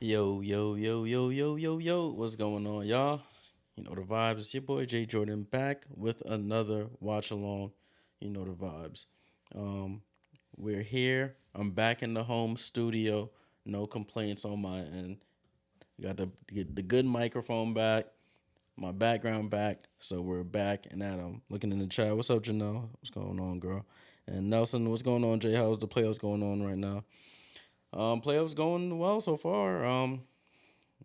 Yo, yo, yo, yo, yo, yo, yo. What's going on, y'all? You know the vibes. It's your boy Jay Jordan back with another watch along. You know the vibes. Um, we're here. I'm back in the home studio. No complaints on my end. Got the good microphone back, my background back. So we're back and at 'em. Looking in the chat. What's up, Janelle? What's going on, girl? And Nelson, what's going on, Jay? How's the playoffs going on right now? Playoffs going well so far.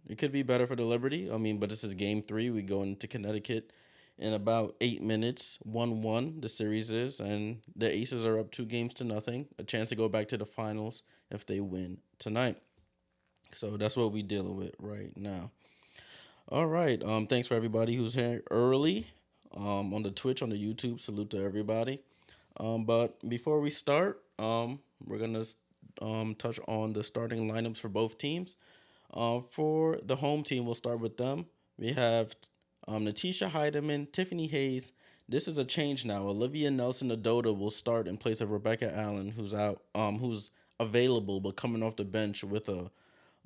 It could be better for the Liberty. I mean, but this is game three. We go into Connecticut in about 8 minutes. 1-1, the series is. And the Aces are up 2 games to nothing. A chance to go back to the finals if they win tonight. So that's what we dealing with right now. All right. Thanks for everybody who's here early. On the Twitch, on the YouTube. Salute to everybody. But before we start, we're gonna touch on the starting lineups for both teams. For the home team, we'll start with them. We have Natisha Heidemann, Tiffany Hayes. This is a change now. Olivia Nelson Adota will start in place of Rebecca Allen, who's available but coming off the bench with a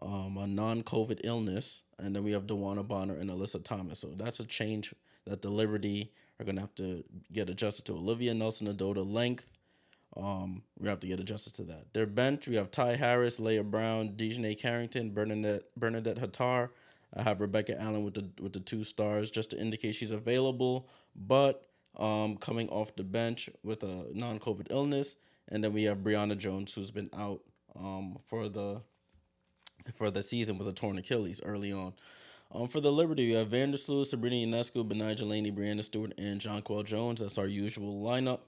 non-COVID illness. And then we have Dewana Bonner and Alyssa Thomas. So that's a change that the Liberty are gonna have to get adjusted to. Olivia Nelson Adota length. We have to get adjusted to that. Their bench, we have Ty Harris, Leah Brown, Dejanay Carrington, Bernadette Hattar. I have Rebecca Allen with the 2 stars just to indicate she's available, but coming off the bench with a non-COVID illness. And then we have Brianna Jones, who's been out for the season with a torn Achilles early on. For the Liberty, we have Vandersloot, Sabrina Ionescu, Benigah Laney, Brianna Stewart, and Jonquel Jones. That's our usual lineup.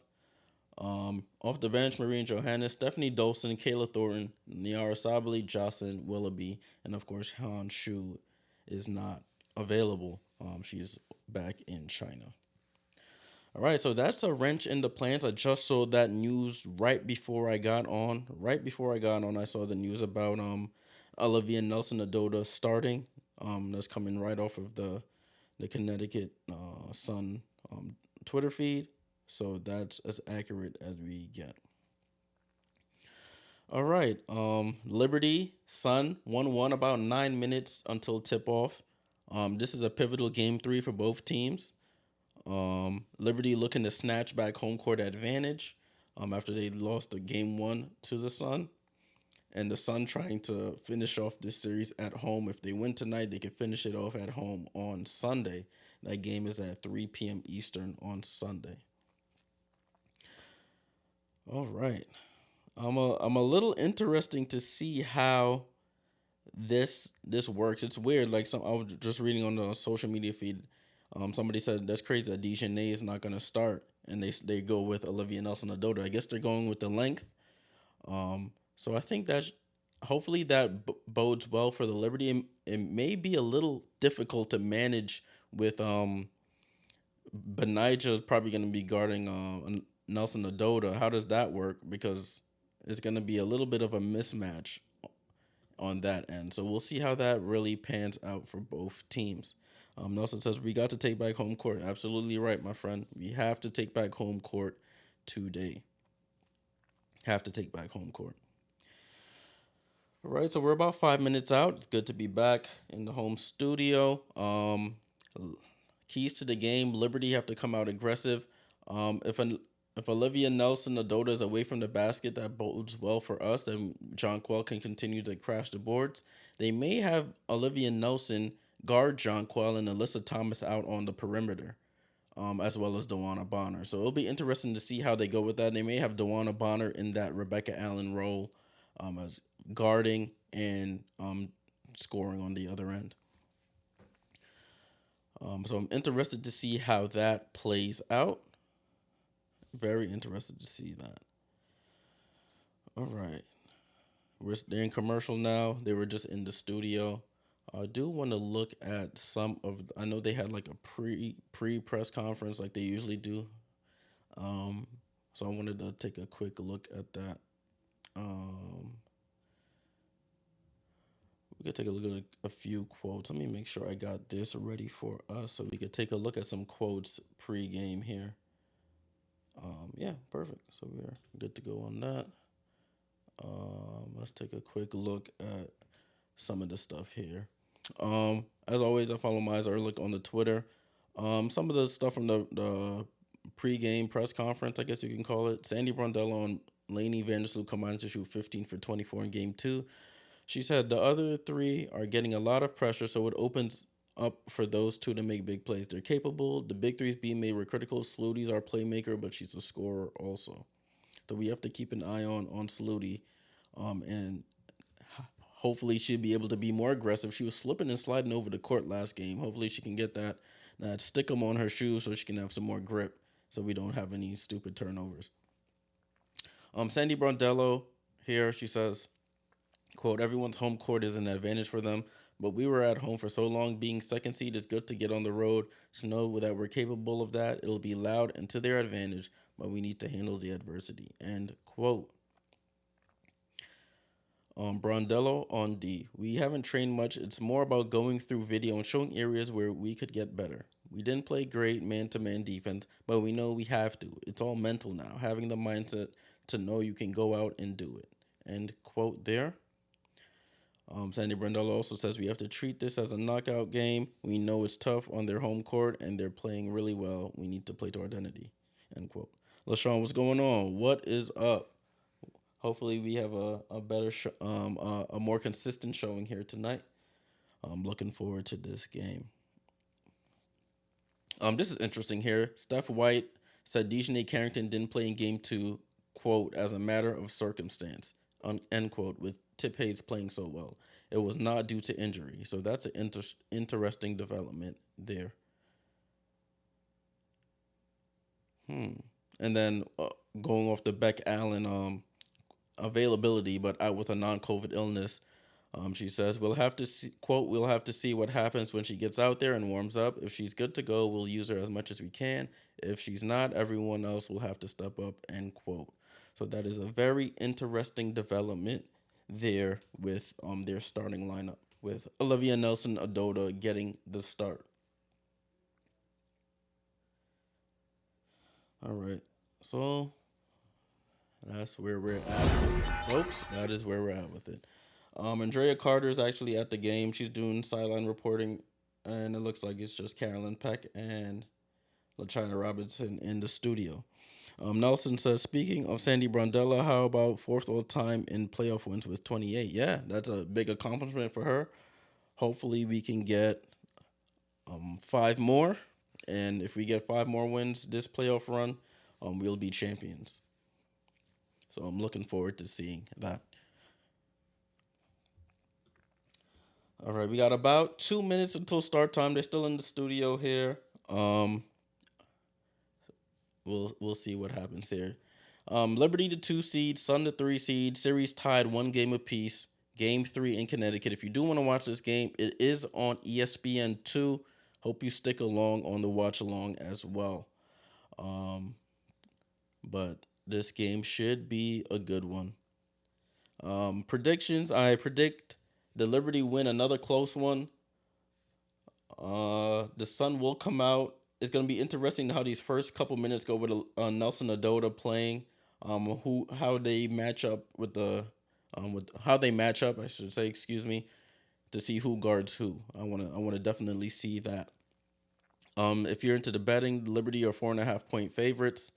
Off the bench, Marine Johannes, Stephanie Dolson, Kayla Thornton, Niara Sabali, Jocelyn Willoughby, and of course, Han Shu is not available. She's back in China. All right, so that's a wrench in the plans. I just saw that news right before I got on. Right before I got on, I saw the news about Olivia Nelson Adota starting. That's coming right off of the Connecticut Sun Twitter feed. So that's as accurate as we get. All right. Liberty Sun 1-1, about 9 minutes until tip off. This is a pivotal game three for both teams. Liberty looking to snatch back home court advantage after they lost the game one to the Sun. And the Sun trying to finish off this series at home. If they win tonight, they can finish it off at home on Sunday. That game is at 3 p.m. Eastern on Sunday. All right. I'm a little interesting to see how this works. It's weird. Like I was just reading on the social media feed. Somebody said that's crazy that Dejanay is not gonna start, and they go with Olivia Nelson Adota. I guess they're going with the length. So I think that hopefully that bodes well for the Liberty. It may be a little difficult to manage with Benijah is probably going to be guarding Nelson Adota. How does that work? Because it's going to be a little bit of a mismatch on that end. So we'll see how that really pans out for both teams. Nelson says, we got to take back home court. Absolutely right, my friend. We have to take back home court today. Have to take back home court. All right, so we're about 5 minutes out. It's good to be back in the home studio. Keys to the game: Liberty have to come out aggressive. If Olivia Nelson Adota is away from the basket, that bodes well for us. Then Jonquel can continue to crash the boards. They may have Olivia Nelson guard Jonquel and Alyssa Thomas out on the perimeter, as well as Dewana Bonner. So it'll be interesting to see how they go with that. They may have Dewana Bonner in that Rebecca Allen role, as guarding and scoring on the other end. So I'm interested to see how that plays out. Very interested to see that. All right. They're in commercial now. They were just in the studio. I do want to look at some of. I know they had like a pre press conference like they usually do. So I wanted to take a quick look at that. We could take a look at a few quotes. Let me make sure I got this ready for us so we could take a look at some quotes pre-game here. Yeah, perfect. So we're good to go on that. Let's take a quick look at some of the stuff here. As always, I follow Miles Ehrlich on the Twitter. Some of the stuff from the pregame press conference, I guess you can call it. Sandy Brondello and Lainey Vandersloot combined to shoot 15 for 24 in game two. She said the other three are getting a lot of pressure, so it opens up for those two to make big plays. They're capable. The big threes being made were critical. Saluti's our playmaker, but she's a scorer also. So we have to keep an eye on Saluti, and hopefully she'll be able to be more aggressive. She was slipping and sliding over the court last game. Hopefully she can get that stickum on her shoes so she can have some more grip, so we don't have any stupid turnovers. Sandy Brondello here, she says, quote, everyone's home court is an advantage for them, but we were at home for so long. Being second seed is good to get on the road. To know that we're capable of that. It'll be loud and to their advantage, but we need to handle the adversity. End quote. Brondello on D. We haven't trained much. It's more about going through video and showing areas where we could get better. We didn't play great man-to-man defense, but we know we have to. It's all mental now. Having the mindset to know you can go out and do it. End quote there. Sandy Brondello also says we have to treat this as a knockout game. We know it's tough on their home court, and they're playing really well. We need to play to our identity. End quote. LaShawn, what's going on? What is up? Hopefully we have a better, a more consistent showing here tonight. I'm looking forward to this game. This is interesting here. Steph White said Dejanay Carrington didn't play in game two, quote, as a matter of circumstance, end quote, with Tip Hayes playing so well. It was not due to injury. So that's an interesting development there. And then going off the Beck Allen availability, but out with a non-COVID illness. She says, we'll have to see, quote, we'll have to see what happens when she gets out there and warms up. If she's good to go, we'll use her as much as we can. If she's not, everyone else will have to step up, end quote. So that is a very interesting development there with their starting lineup, with Olivia Nelson-Ododa getting the start. All right. So that's where we're at, folks. That is where we're at with it. Andrea Carter is actually at the game. She's doing sideline reporting, and it looks like it's just Carolyn Peck and LaChina Robinson in the studio. Nelson says, speaking of Sandy Brondello, how about fourth all time in playoff wins with 28? Yeah, that's a big accomplishment for her. Hopefully we can get 5 more, and if we get 5 more wins this playoff run, we'll be champions. So I'm looking forward to seeing that. All right, we got about 2 minutes until start time. They're still in the studio here. We'll see what happens here. Liberty the 2 seed, Sun the 3 seed. Series tied 1 game apiece. Game 3 in Connecticut. If you do want to watch this game, it is on ESPN2. Hope you stick along on the watch along as well. But this game should be a good one. Predictions. I predict the Liberty win another close one. The Sun will come out. It's going to be interesting how these first couple minutes go with Nelson-Ododa playing. How they match up with how they match up, I should say, excuse me, to see who guards who. I want to definitely see that. If you're into the betting, Liberty are 4.5 point favorites.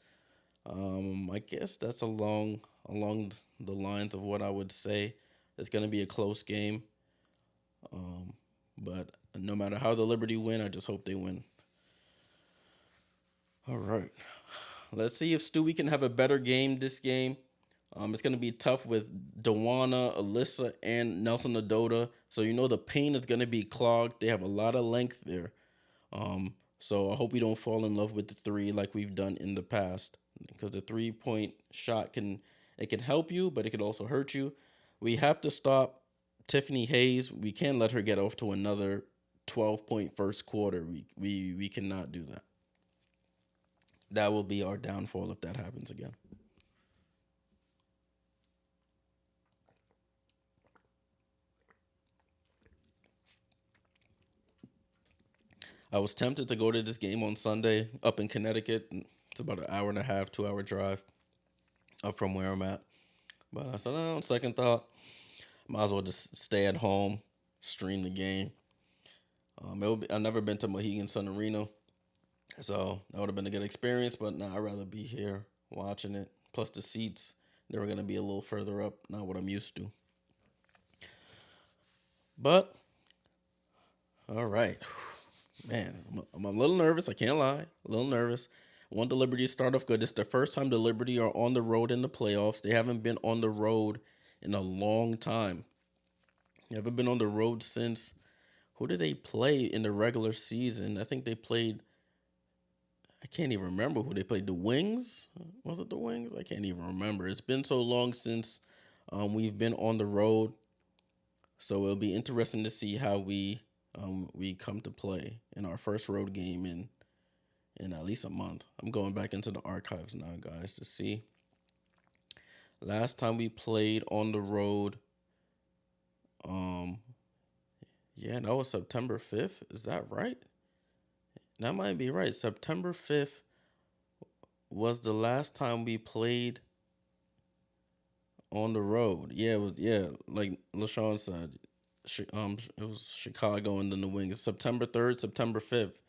I guess that's along the lines of what I would say. It's going to be a close game. But no matter how the Liberty win, I just hope they win. All right. Let's see if Stewie can have a better game this game. It's going to be tough with Dawana, Alyssa, and Nelson-Ododa. So you know the paint is going to be clogged. They have a lot of length there. So I hope we don't fall in love with the 3 like we've done in the past. Because the 3-point shot can help you, but it could also hurt you. We have to stop Tiffany Hayes. We can't let her get off to another 12-point first quarter. We cannot do that. That will be our downfall if that happens again. I was tempted to go to this game on Sunday up in Connecticut. It's about an hour and a half, 2-hour drive up from where I'm at. But I said, on second thought, might as well just stay at home. stream the game. I've never been to Mohegan Sun Arena, so that would have been a good experience. But now I'd rather be here watching it. Plus the seats, they were gonna be a little further up, not what I'm used to. But all right, man, I'm a little nervous. I can't lie, a little nervous. I want the Liberty to start off good. It's the first time the Liberty are on the road in the playoffs. They haven't been on the road in a long time. They haven't been on the road since, who did they play in the regular season? I think they played, I can't even remember who they played. The Wings? Was it the Wings? I can't even remember. It's been so long since we've been on the road. So it'll be interesting to see how we come to play in our first road game in at least a month. I'm going back into the archives now, guys, to see. Last time we played on the road, yeah, that was September 5th. Is that right? That might be right. September 5th was the last time we played on the road. Yeah, it was, yeah, like LaShawn said, it was Chicago and then the Wings. September 3rd, September 5th.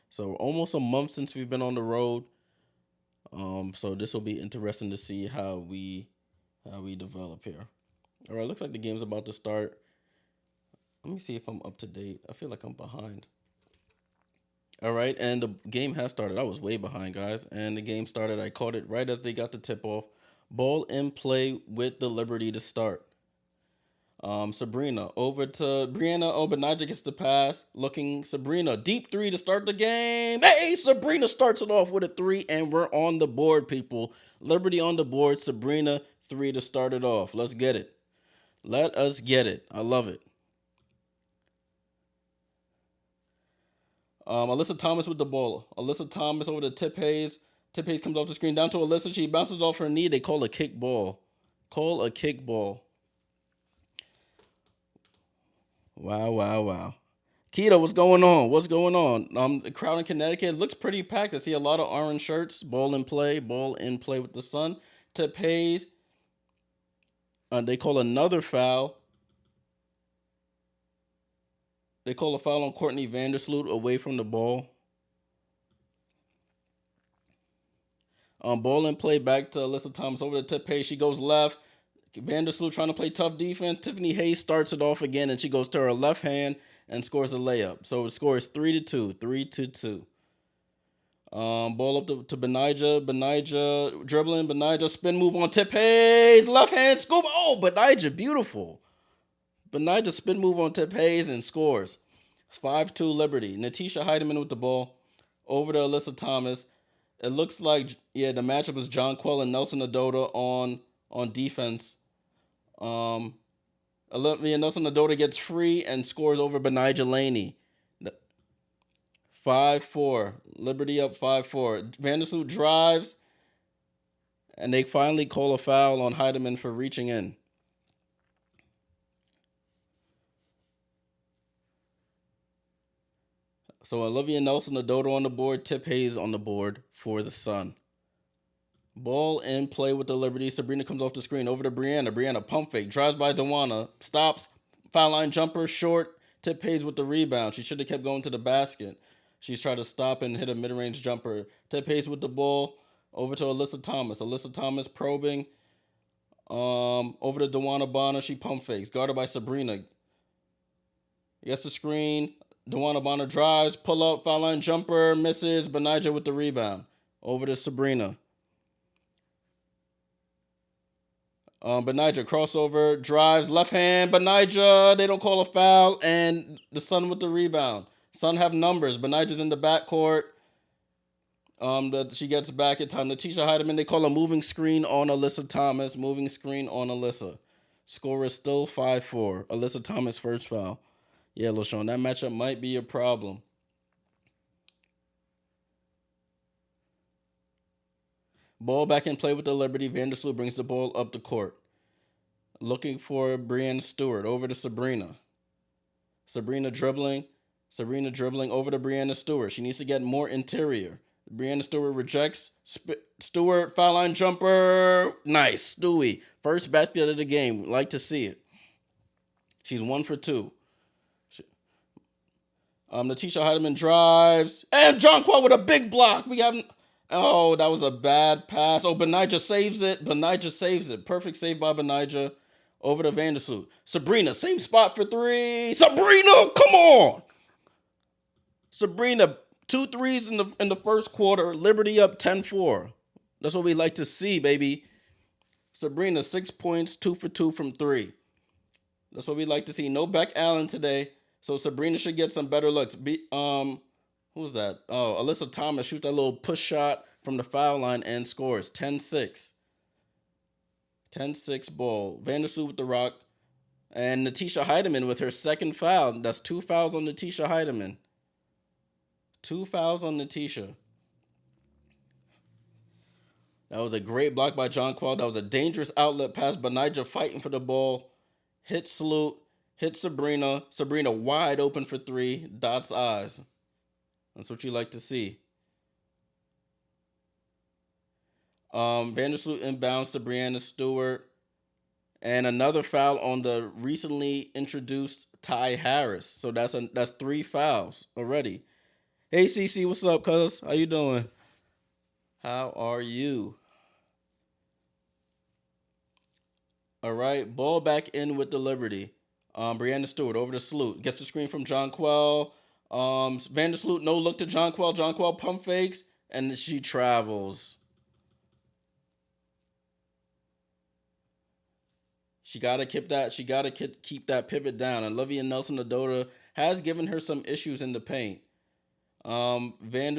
So almost a month since we've been on the road. So this will be interesting to see how we develop here. All right, looks like the game's about to start. Let me see if I'm up to date. I feel like I'm behind. All right, and the game has started. I was way behind, guys. And the game started. I caught it right as they got the tip off. Ball in play with the Liberty to start. Sabrina over to Brianna. Oh, Benija gets the pass. Looking Sabrina. Deep three to start the game. Hey, Sabrina starts it off with a three, and we're on the board, people. Liberty on the board. Sabrina, three to start it off. Let's get it. Let us get it. I love it. Alyssa Thomas with the ball. Alyssa Thomas over to Tip Hayes. Tip Hayes comes off the screen down to Alyssa. She bounces off her knee. They call a kick ball. Call a kick ball. Wow. Keto, what's going on? What's going on? The crowd in Connecticut looks pretty packed. I see a lot of orange shirts. Ball in play with the Sun. Tip Hayes. They call another foul. They call a foul on Courtney Vandersloot away from the ball. Ball in play back to Alyssa Thomas over to Tip Hayes. She goes left. Vandersloot trying to play tough defense. Tiffany Hayes starts it off again, and she goes to her left hand and scores a layup. So the score is 3-2. 3-2. Ball up to Benija. Benija dribbling. Benija spin move on Tip Hayes. Left hand scoop. Oh, Benija, beautiful. Benija spin move on Tip Hayes and scores. 5-2 Liberty. Natisha Heidemann with the ball. Over to Alyssa Thomas. It looks like, yeah, the matchup is John Quell and Nelson Adota on defense. Olivia Nelson Adota gets free and scores over Benija Laney. 5-4. Liberty up 5-4. Vandersloot drives, and they finally call a foul on Heidemann for reaching in. So Olivia Nelson Adota on the board, Tip Hayes on the board for the Sun. Ball in play with the Liberty. Sabrina comes off the screen over to Brianna. Brianna pump fake. Drives by Dewana. Stops. Foul line jumper short. Tip Hayes with the rebound. She should have kept going to the basket. She's tried to stop and hit a mid-range jumper. Tip Hayes with the ball. Over to Alyssa Thomas. Alyssa Thomas probing. Over to Dewana Bonner. She pump fakes. Guarded by Sabrina. Gets the screen. Dewana Bonner drives. Pull up. Foul line jumper. Misses. Benija with the rebound. Over to Sabrina. Benija crossover, drives, left hand, Benija, they don't call a foul, and the Sun with the rebound. Sun have numbers. Benija's in the backcourt. She gets back in time. Natisha Heidemann, they call a moving screen on Alyssa Thomas. Moving screen on Alyssa. Score is still 5-4. Alyssa Thomas first foul. Yeah, LaShawn, that matchup might be a problem. Ball back in play with the Liberty. Vandersloot brings the ball up the court. Looking for Brianna Stewart. Over to Sabrina. Sabrina dribbling over to Brianna Stewart. She needs to get more interior. Brianna Stewart rejects. Stewart, foul line jumper. Nice. Stewie. First basket of the game. Like to see it. She's 1 for 2. Natisha Heidemann drives. And Jonquil with a big block. We haven't. Oh, that was a bad pass. Oh, Benija saves it. Benija saves it. Perfect save by Benija. Over to Vandersloot. Sabrina, same spot for three. Sabrina, come on. Sabrina, 2 threes in the first quarter. Liberty up 10-4. That's what we like to see, baby. Sabrina, 6 points, 2 for 2 from 3. That's what we like to see. No Beck Allen today. So Sabrina should get some better looks. Who's that? Oh, Alyssa Thomas shoots that little push shot from the foul line and scores 10-6. 10-6 ball. Vandersloot with the rock. And Natisha Heidemann with her second foul. That's 2 fouls on Natisha Heidemann. 2 fouls on Natisha. That was a great block by Jonquil. That was a dangerous outlet pass. Benija fighting for the ball. Hit Sloot. Hit Sabrina. Sabrina wide open for 3. Dots eyes. That's what you like to see. Vandersloot inbounds to Breanna Stewart. And another foul on the recently introduced Ty Harris. So that's 3 fouls already. Hey, CC, what's up, cuz? How you doing? How are you? All right, ball back in with the Liberty. Breanna Stewart over to Sloot. Gets the screen from Jonquil. Vandersloot, no look to Jonquil. Jonquil pump fakes, and she travels. She gotta keep that. She gotta keep that pivot down. And Olivia Nelson-Ododa has given her some issues in the paint. Sunball.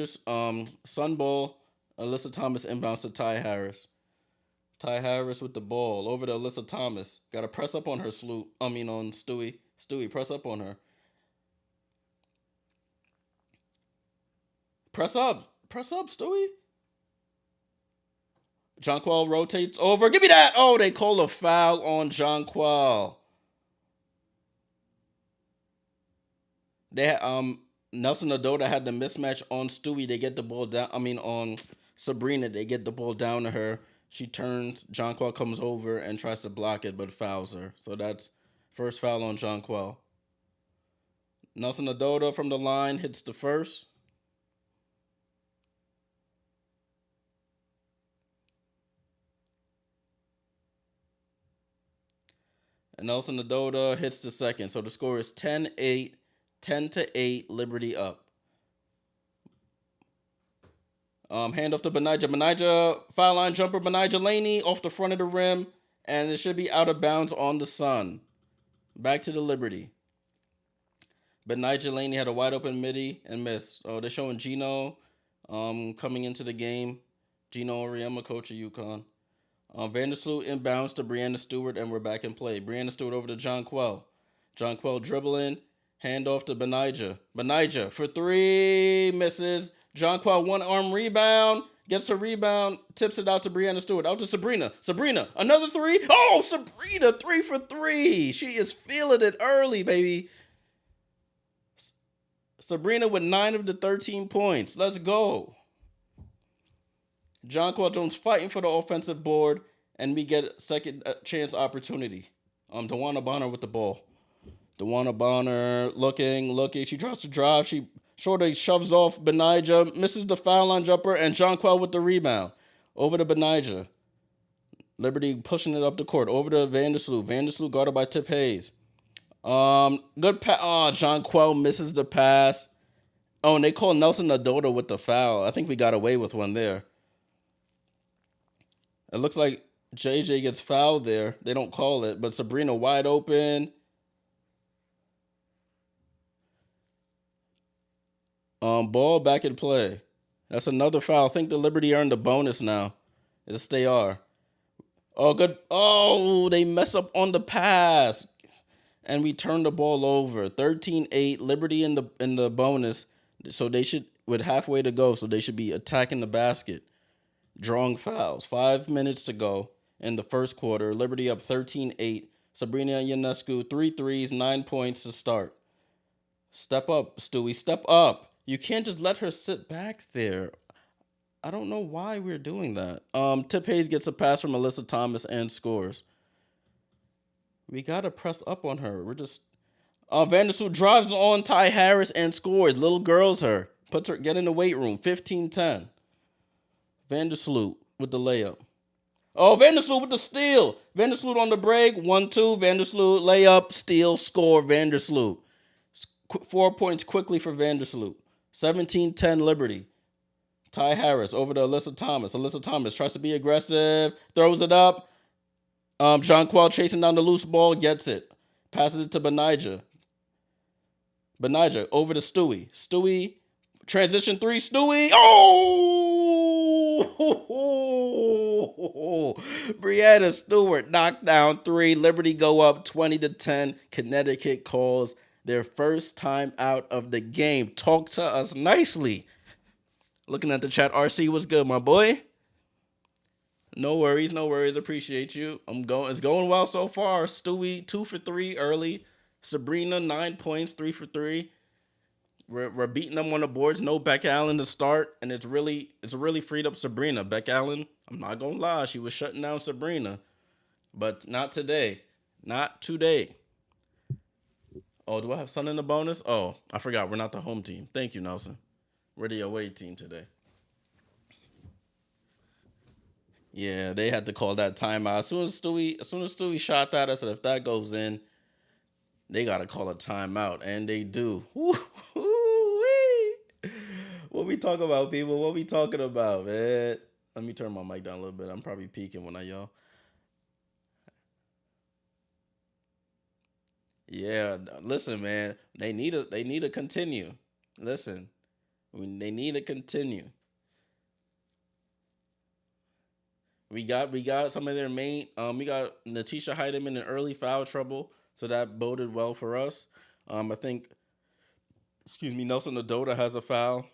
Alyssa Thomas inbounds to Ty Harris. Ty Harris with the ball over to Alyssa Thomas. Got to press up on her, on Stewie. Stewie, press up on her. Press up, Stewie. Jonquil rotates over. Give me that. Oh, they call a foul on Jonquil. They Nelson-Ododa had the mismatch on Stewie. They get the ball down. On Sabrina, they get the ball down to her. She turns. Jonquil comes over and tries to block it, but fouls her. So that's first foul on Jonquil. Nelson-Ododa from the line hits the first. And Nelson-Ododa hits the second. So the score is 10-8, 10-8, Liberty up. Handoff to Benija. Benija, foul line jumper. Benija Laney off the front of the rim. And it should be out of bounds on the Sun. Back to the Liberty. Benija Laney had a wide open midi and missed. Oh, they're showing Gino coming into the game. Gino Oriema, coach of UConn. Vandersloot inbounds to Breanna Stewart, and we're back in play. Breanna Stewart over to Jonquil. Jonquil dribbling. Handoff to Benija. Benija for 3. Misses. Jonquil one-arm rebound. Gets a rebound. Tips it out to Breanna Stewart. Out to Sabrina. Sabrina, another 3. Oh, Sabrina, 3 for 3. She is feeling it early, baby. Sabrina with 9 of the 13 points. Let's go. Jonquil Jones fighting for the offensive board, and we get a second chance opportunity. DeWanna Bonner with the ball. DeWanna Bonner looking. She tries to drive. She shortly shoves off Benija, misses the foul line jumper, and Jonquil with the rebound. Over to Benija. Liberty pushing it up the court. Over to Vandersloot. Vandersloot guarded by Tip Hayes. Good pass. Oh, Jonquil misses the pass. Oh, and they call Nelson-Ododa with the foul. I think we got away with one there. It looks like JJ gets fouled there. They don't call it, but Sabrina wide open. Ball back in play. That's another foul. I think the Liberty earned a bonus now. Yes, they are. Oh, good. Oh, they mess up on the pass. And we turn the ball over. 13-8. Liberty in the bonus. So they should, with halfway to go, so they should be attacking the basket. Drawing fouls. 5 minutes to go in the first quarter. Liberty up 13-8. Sabrina Ionescu, 3 threes, 9 points to start. Step up, Stewie. Step up. You can't just let her sit back there. I don't know why we're doing that. Tip Hayes gets a pass from Alyssa Thomas and scores. We got to press up on her. We're just... Vandersloot drives on Ty Harris and scores. Little girls her. Puts her, get in the weight room. 15-10. Vandersloot with the layup. Oh, Vandersloot with the steal. Vandersloot on the break. 1-2. Vandersloot layup, steal, score. Vandersloot. 4 points quickly for Vandersloot. 17-10 Liberty. Ty Harris over to Alyssa Thomas. Alyssa Thomas tries to be aggressive. Throws it up. Jonquel chasing down the loose ball. Gets it. Passes it to Benijah. Benijah over to Stewie. Stewie. Transition 3. Stewie. Oh! Brianna Stewart knocked down 3. Liberty go up 20-10. Connecticut calls their first time out of the game. Talk to us nicely. Looking at the chat, RC, what's good, my boy? No worries. Appreciate you. It's going well so far. Stewie 2 for 3 early. Sabrina 9 points, 3 for 3. We're beating them on the boards. No Beck Allen to start, and it's really freed up Sabrina. Beck Allen, I'm not gonna lie, she was shutting down Sabrina, but not today. Not today. Oh, do I have Sun in the bonus? Oh, I forgot. We're not the home team. Thank you, Nelson. We're the away team today. Yeah, they had to call that timeout. As soon as Stewie shot that, I said, if that goes in, they got to call a timeout. And they do. Woo-wee. What we talking about, people? What we talking about, man? Let me turn my mic down a little bit. I'm probably peeking when I yell. Yeah, listen, man. They need to continue. Listen, they need to continue. We got some of their main. We got Natisha Heidemann in early foul trouble, so that boded well for us. I think, Nelson Adota has a foul.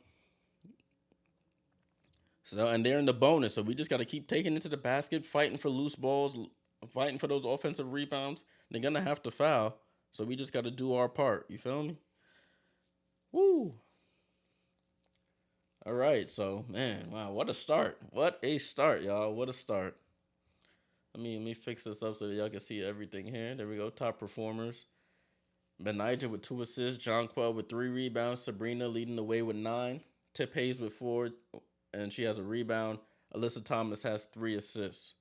So, and they're in the bonus, so we just got to keep taking it to the basket, fighting for loose balls, fighting for those offensive rebounds. They're gonna have to foul, so we just got to do our part. You feel me? Woo. All right, so man, wow, what a start! What a start, y'all! What a start! Let me fix this up so that y'all can see everything here. There we go. Top performers: Benijah with 2 assists, Jonquel with 3 rebounds, Sabrina leading the way with 9, Tip Hayes with 4, and she has a rebound. Alyssa Thomas has 3 assists.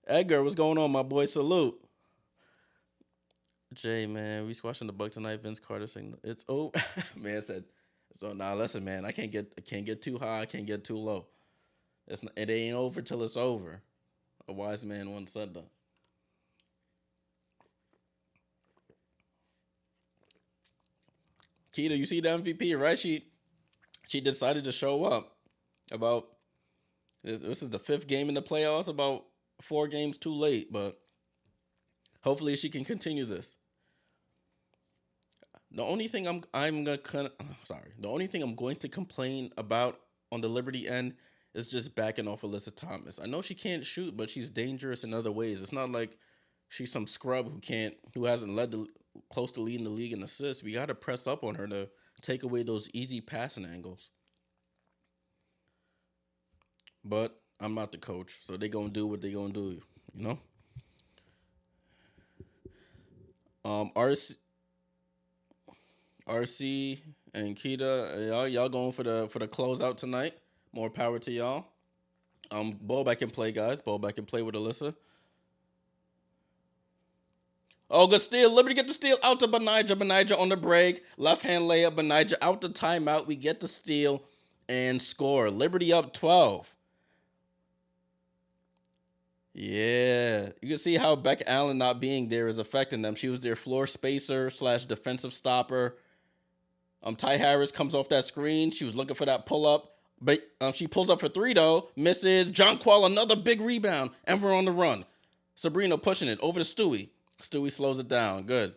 Edgar, what's going on, my boy? Salute. Jay, man, we squashing the bug tonight. Vince Carter saying it's man said. So now listen, man, I can't get too high, I can't get too low. It ain't over till it's over. A wise man once said that. Keita, you see the MVP, right? She decided to show up. About this is the 5th game in the playoffs, about 4 games too late, but hopefully she can continue this. The only thing the only thing I'm going to complain about on the Liberty end is just backing off Alyssa Thomas. I know she can't shoot, but she's dangerous in other ways. It's not like she's some scrub who hasn't led close to leading the league in assists. We got to press up on her to take away those easy passing angles. But I'm not the coach, so they gonna do what they gonna do, you know. RC and Keita, y'all going for the closeout tonight. More power to y'all. Ball back and play, guys. Ball back and play with Alyssa. Oh, good steal. Liberty get the steal out to Benijah. Benijah on the break. Left hand layup. Benijah out the timeout. We get the steal and score. Liberty up 12. Yeah. You can see how Beck Allen not being there is affecting them. She was their floor spacer / defensive stopper. Ty Harris comes off that screen. She was looking for that pull-up. But she pulls up for 3, though. Misses. Jonquel, another big rebound. And we're on the run. Sabrina pushing it over to Stewie. Stewie slows it down. Good.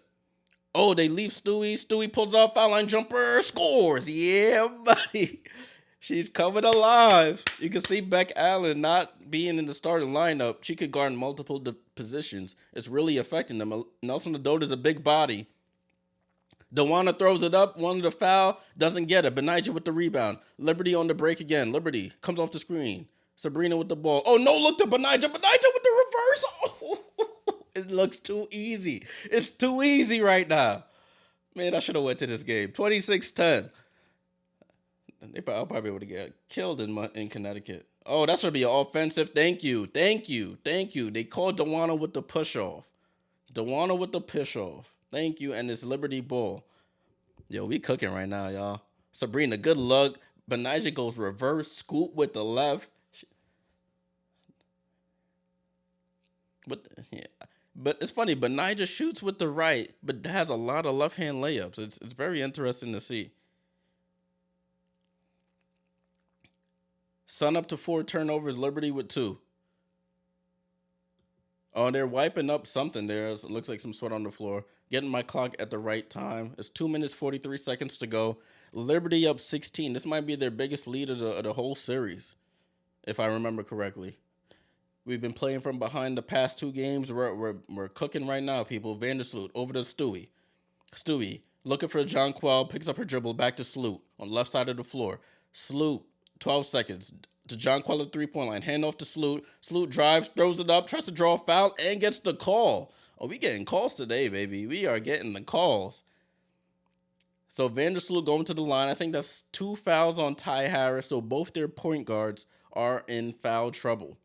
Oh, they leave Stewie. Stewie pulls off foul line jumper. Scores. Yeah, buddy. She's coming alive. You can see Beck Allen not being in the starting lineup. She could guard multiple positions. It's really affecting them. Nelson Adota is a big body. Dewana throws it up, wanted to foul, doesn't get it. Benijah with the rebound. Liberty on the break again. Liberty comes off the screen. Sabrina with the ball. Oh, no, look to Benijah. Benijah with the reverse. Oh, it looks too easy. It's too easy right now. Man, I should have went to this game. 26-10. I'll probably would have get killed in Connecticut. Oh, that should be an offensive. Thank you. They called Dewana with the push off. Thank you, and it's Liberty Ball. Yo, we cooking right now, y'all. Sabrina, good luck. Benija goes reverse scoop with the left. But it's funny. Benija shoots with the right, but has a lot of left hand layups. It's very interesting to see. Sun up to 4 turnovers. Liberty with 2. Oh, they're wiping up something there. It looks like some sweat on the floor. Getting my clock at the right time. It's 2 minutes, 43 seconds to go. Liberty up 16. This might be their biggest lead of the whole series, if I remember correctly. We've been playing from behind the past 2 games. We're cooking right now, people. Vandersloot over to Stewie. Stewie looking for John Quell. Picks up her dribble. Back to Sloot on the left side of the floor. Sloot, 12 seconds. To John Quell at the 3-point line. Hand off to Sloot. Sloot drives, throws it up, tries to draw a foul, and gets the call. Oh, we getting calls today, baby. We are getting the calls. So Vandersloot going to the line. I think that's 2 fouls on Ty Harris. So both their point guards are in foul trouble.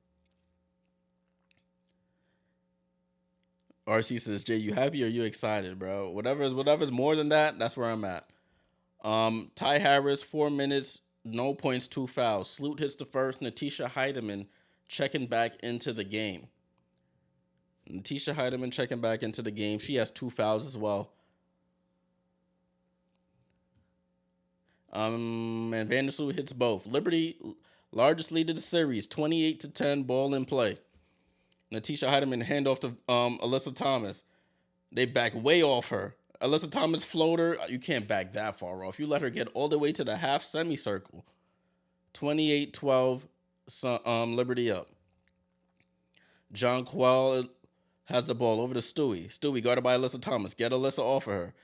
RC says, Jay, you happy or you excited, bro? Whatever's more than that, that's where I'm at. Ty Harris, 4 minutes, no points, 2 fouls. Sloot hits the first. Natisha Heidemann checking back into the game. She has 2 fouls as well. And Vandersloot hits both. Liberty, largest lead of the series, 28-10, ball in play. Natisha Heidemann hand off to Alyssa Thomas. They back way off her. Alyssa Thomas floater, you can't back that far off. You let her get all the way to the half semicircle. 28-12, Liberty up. John Quell has the ball over to Stewie. Stewie guarded by Alyssa Thomas. Get Alyssa off of her.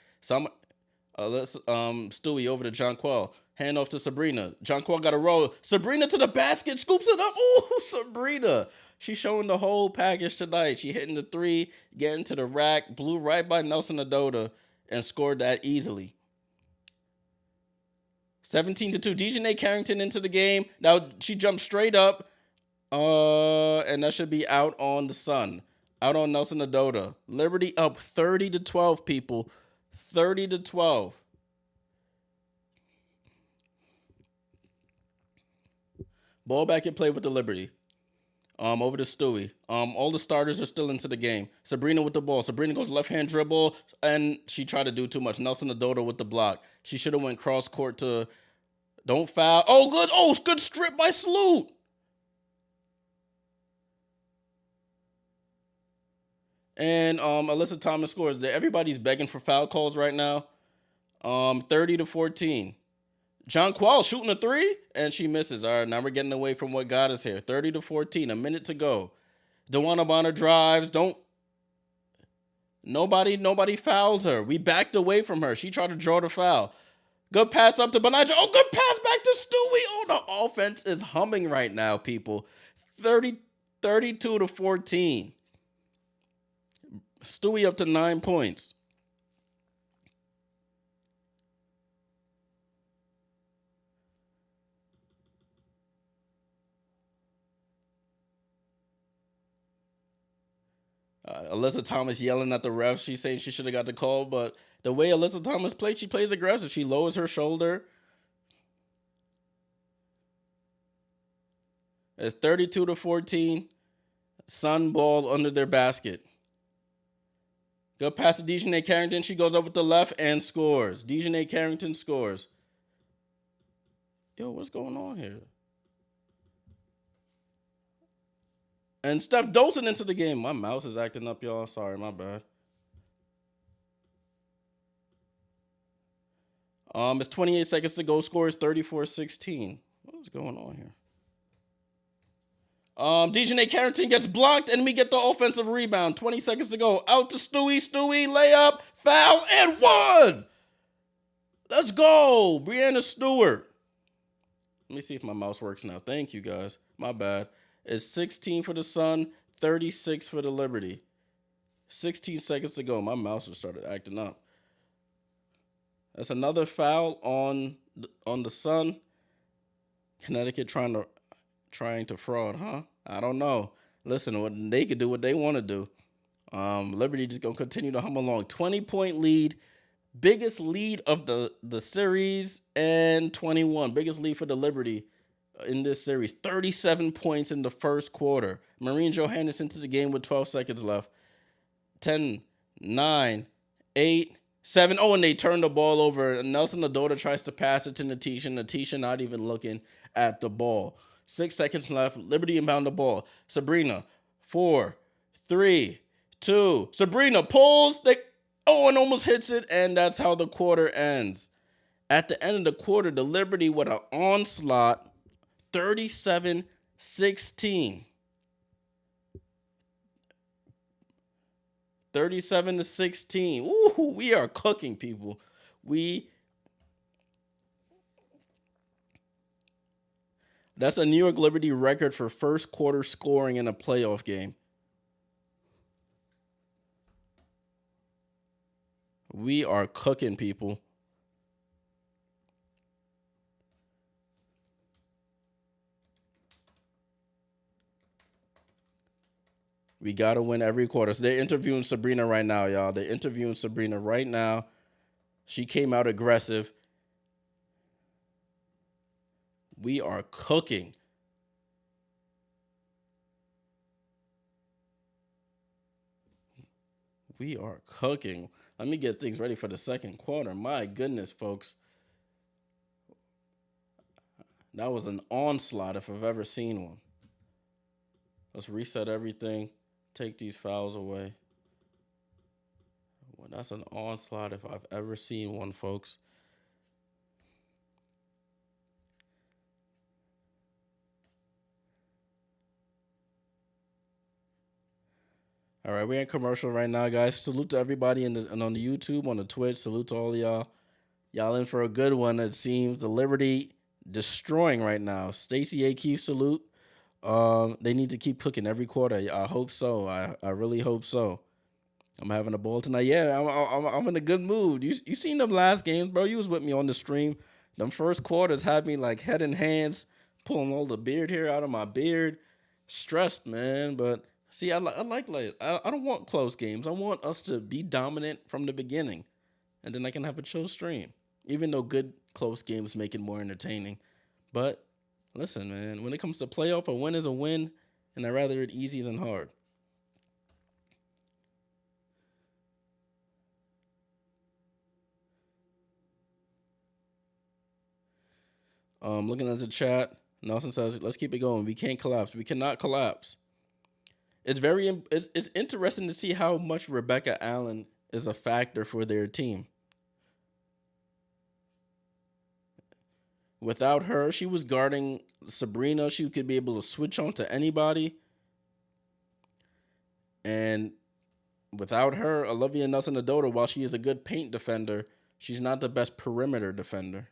Stewie over to John Quell. Hand off to Sabrina. John Quell got a roll. Sabrina to the basket. Scoops it up. Ooh, Sabrina. She's showing the whole package tonight. She hitting the 3, getting to the rack, blew right by Nelson Adota, and scored that easily. 17-2. Dejanay Carrington into the game. Now she jumped straight up. And that should be out on the Sun. Out on Nelson Adota. Liberty up 30-12, people. 30-12. Ball back in play with the Liberty. Over to Stewie. All the starters are still into the game. Sabrina with the ball. Sabrina goes left-hand dribble, and she tried to do too much. Nelson Adota with the block. She should have went cross-court to... Don't foul. Oh, good. Oh, good strip by Sloot. And Alyssa Thomas scores. Everybody's begging for foul calls right now. 30-14. John Quell shooting a 3, and she misses. All right, now we're getting away from what got us here. 30-14, a minute to go. DeWanna Bonner drives. Nobody fouled her. We backed away from her. She tried to draw the foul. Good pass up to Benija. Oh, good pass back to Stewie. Oh, the offense is humming right now, people. 32-14. Stewie up to 9 points. Alyssa Thomas yelling at the refs. She's saying she should have got the call, but the way Alyssa Thomas plays, she plays aggressive. She lowers her shoulder. It's 32-14. Sun ball under their basket. Good pass to Dejanay Carrington. She goes up with the left and scores. Dejanay Carrington scores. Yo, what's going on here? And Steph Dolson into the game. My mouse is acting up, y'all. Sorry, my bad. It's 28 seconds to go. Score is 34-16. What is going on here? Dejanay Carrington gets blocked, and we get the offensive rebound. 20 seconds to go. Out to Stewie. Stewie, layup, foul, and 1. Let's go. Brianna Stewart. Let me see if my mouse works now. Thank you, guys. My bad. It's 16 for the Sun, 36 for the Liberty. 16 seconds to go. My mouse has started acting up. That's another foul on the Sun. Connecticut trying to fraud, huh? I don't know. Listen, they could do what they want to do. Liberty just gonna continue to hum along. 20-point lead, biggest lead of the series, and 21 biggest lead for the Liberty in this series. 37 points in the first quarter. Marine Johannes into the game with 12 seconds left. 10, 9, 8, 7. Oh, and they turn the ball over. Nelson Adota tries to pass it to Natisha. Natisha not even looking at the ball. 6 seconds left. Liberty inbound the ball. Sabrina, 4, 3, 2. Sabrina pulls. And almost hits it. And that's how the quarter ends. At the end of the quarter, the Liberty with an onslaught, 37-16. 37-16. Ooh, we are cooking, people. That's a New York Liberty record for first quarter scoring in a playoff game. We are cooking, people. We got to win every quarter. So they're interviewing Sabrina right now, y'all. They're interviewing Sabrina right now. She came out aggressive. We are cooking. We are cooking. Let me get things ready for the second quarter. My goodness, folks. That was an onslaught if I've ever seen one. Let's reset everything. Take these fouls away. Well, that's an onslaught if I've ever seen one, folks. All right, we're in commercial right now, guys. Salute to everybody and on the YouTube, on the Twitch. Salute to all of y'all. Y'all in for a good one. It seems the Liberty destroying right now. Stacey AQ, salute. They need to keep cooking every quarter. I hope so. I really hope so. I'm having a ball tonight. Yeah, I'm in a good mood. You seen them last games, bro? You was with me on the stream. Them first quarters had me like head and hands, pulling all the beard hair out of my beard, stressed, man. But see, I don't want close games. I want us to be dominant from the beginning, and then I can have a chill stream. Even though good close games make it more entertaining, but listen, man, when it comes to playoff, a win is a win, and I'd rather it easy than hard. Looking at the chat, Nelson says, "Let's keep it going. We can't collapse. We cannot collapse." It's interesting to see how much Rebecca Allen is a factor for their team. Without her, she was guarding Sabrina. She could be able to switch on to anybody. And without her, Olivia Nelson Adota, while she is a good paint defender, she's not the best perimeter defender.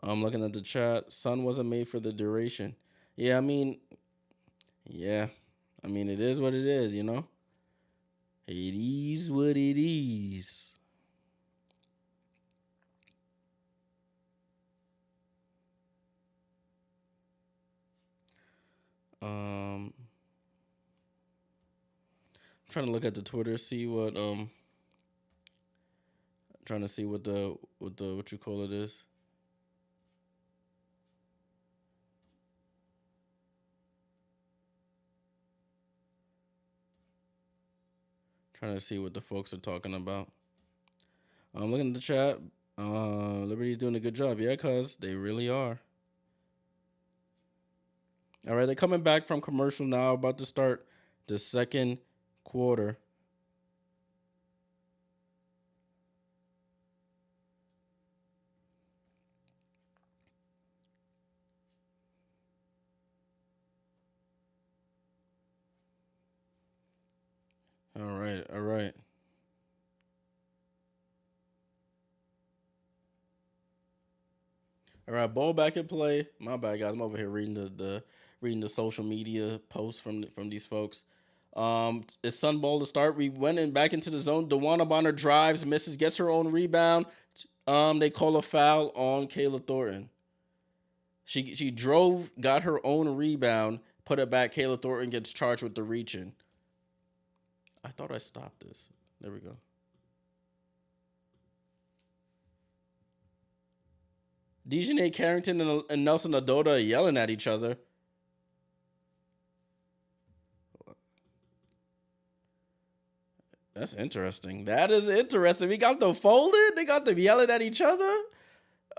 I'm looking at the chat. Sun wasn't made for the duration. Yeah, I mean, yeah. I mean, it is what it is, you know? It is what it is. I'm trying to look at the Twitter, see what trying to see what the what you call it is. Trying to see what the folks are talking about. I'm looking at the chat. Liberty's doing a good job. Yeah, cuz they really are. All right, they're coming back from commercial now, about to start the second quarter. All right, all right. All right, ball back in play. My bad, guys. I'm over here reading the social media posts from these folks. It's Sun Ball to start. We went in back into the zone. DeWanna Bonner drives, misses, gets her own rebound. They call a foul on Kayla Thornton. She drove, got her own rebound, put it back. Kayla Thornton gets charged with the reaching. I thought I stopped this. There we go. Dejanay Carrington and Nelson Adota are yelling at each other. That's interesting. That is interesting. We got them folded. They got them yelling at each other.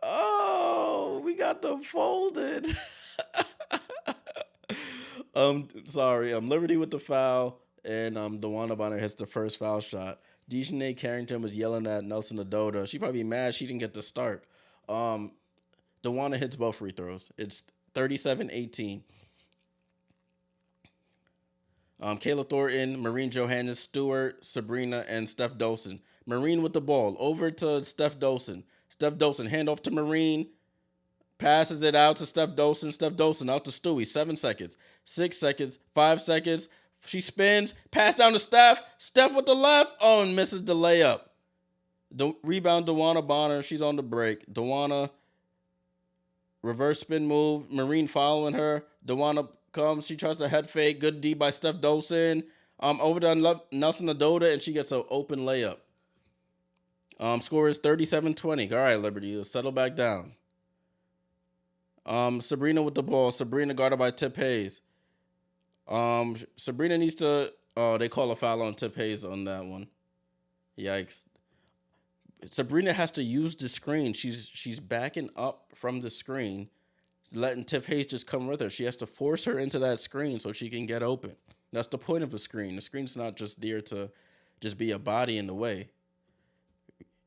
Oh, we got them folded. Sorry. Liberty with the foul, and DeWanna Bonner hits the first foul shot. Dejanay Carrington was yelling at Nelson Adota. She probably mad she didn't get the start. DeWanna hits both free throws. It's 37-18. Kayla Thornton, Marine Johannes, Stewart, Sabrina, and Steph Dolson. Marine with the ball. Over to Steph Dolson. Steph Dolson, handoff to Marine. Passes it out to Steph Dolson. Steph Dolson out to Stewie. 7 seconds. 6 seconds. 5 seconds. She spins. Pass down to Steph. Steph with the left. Oh, and misses the layup. Rebound, DeWanna Bonner. She's on the break. DeWanna, reverse spin move. Marine following her. DeWanna comes. She tries to head fake. Good D by Steph Dolson. Over to Nelson Adota, and she gets an open layup. Score is 37-20. All right, Liberty, you'll settle back down. Sabrina with the ball. Sabrina guarded by Tip Hayes. Sabrina needs to. Oh, they call a foul on Tip Hayes on that one. Yikes. Sabrina has to use the screen. She's backing up from the screen, letting Tiff Hayes just come with her. She has to force her into that screen so she can get open. That's the point of a screen. The screen's not just there to just be a body in the way.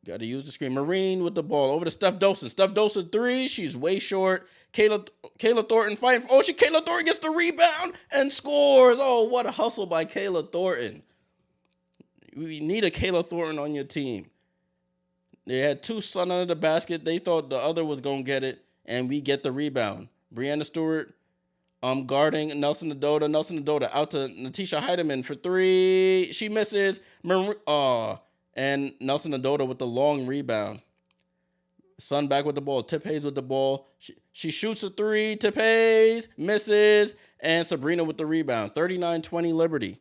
Got to use the screen. Marine with the ball. Over to Steph Dolson. Steph Dolson 3. She's way short. Kayla Thornton fighting. Kayla Thornton gets the rebound and scores. Oh, what a hustle by Kayla Thornton. We need a Kayla Thornton on your team. They had 2 Sun under the basket. They thought the other was going to get it, and we get the rebound. Brianna Stewart guarding Nelson Adota. Nelson Adota out to Natisha Heidemann for 3. She misses. And Nelson Adota with the long rebound. Sun back with the ball. Tip Hayes with the ball. She shoots a 3. Tip Hayes misses. And Sabrina with the rebound. 39-20 Liberty.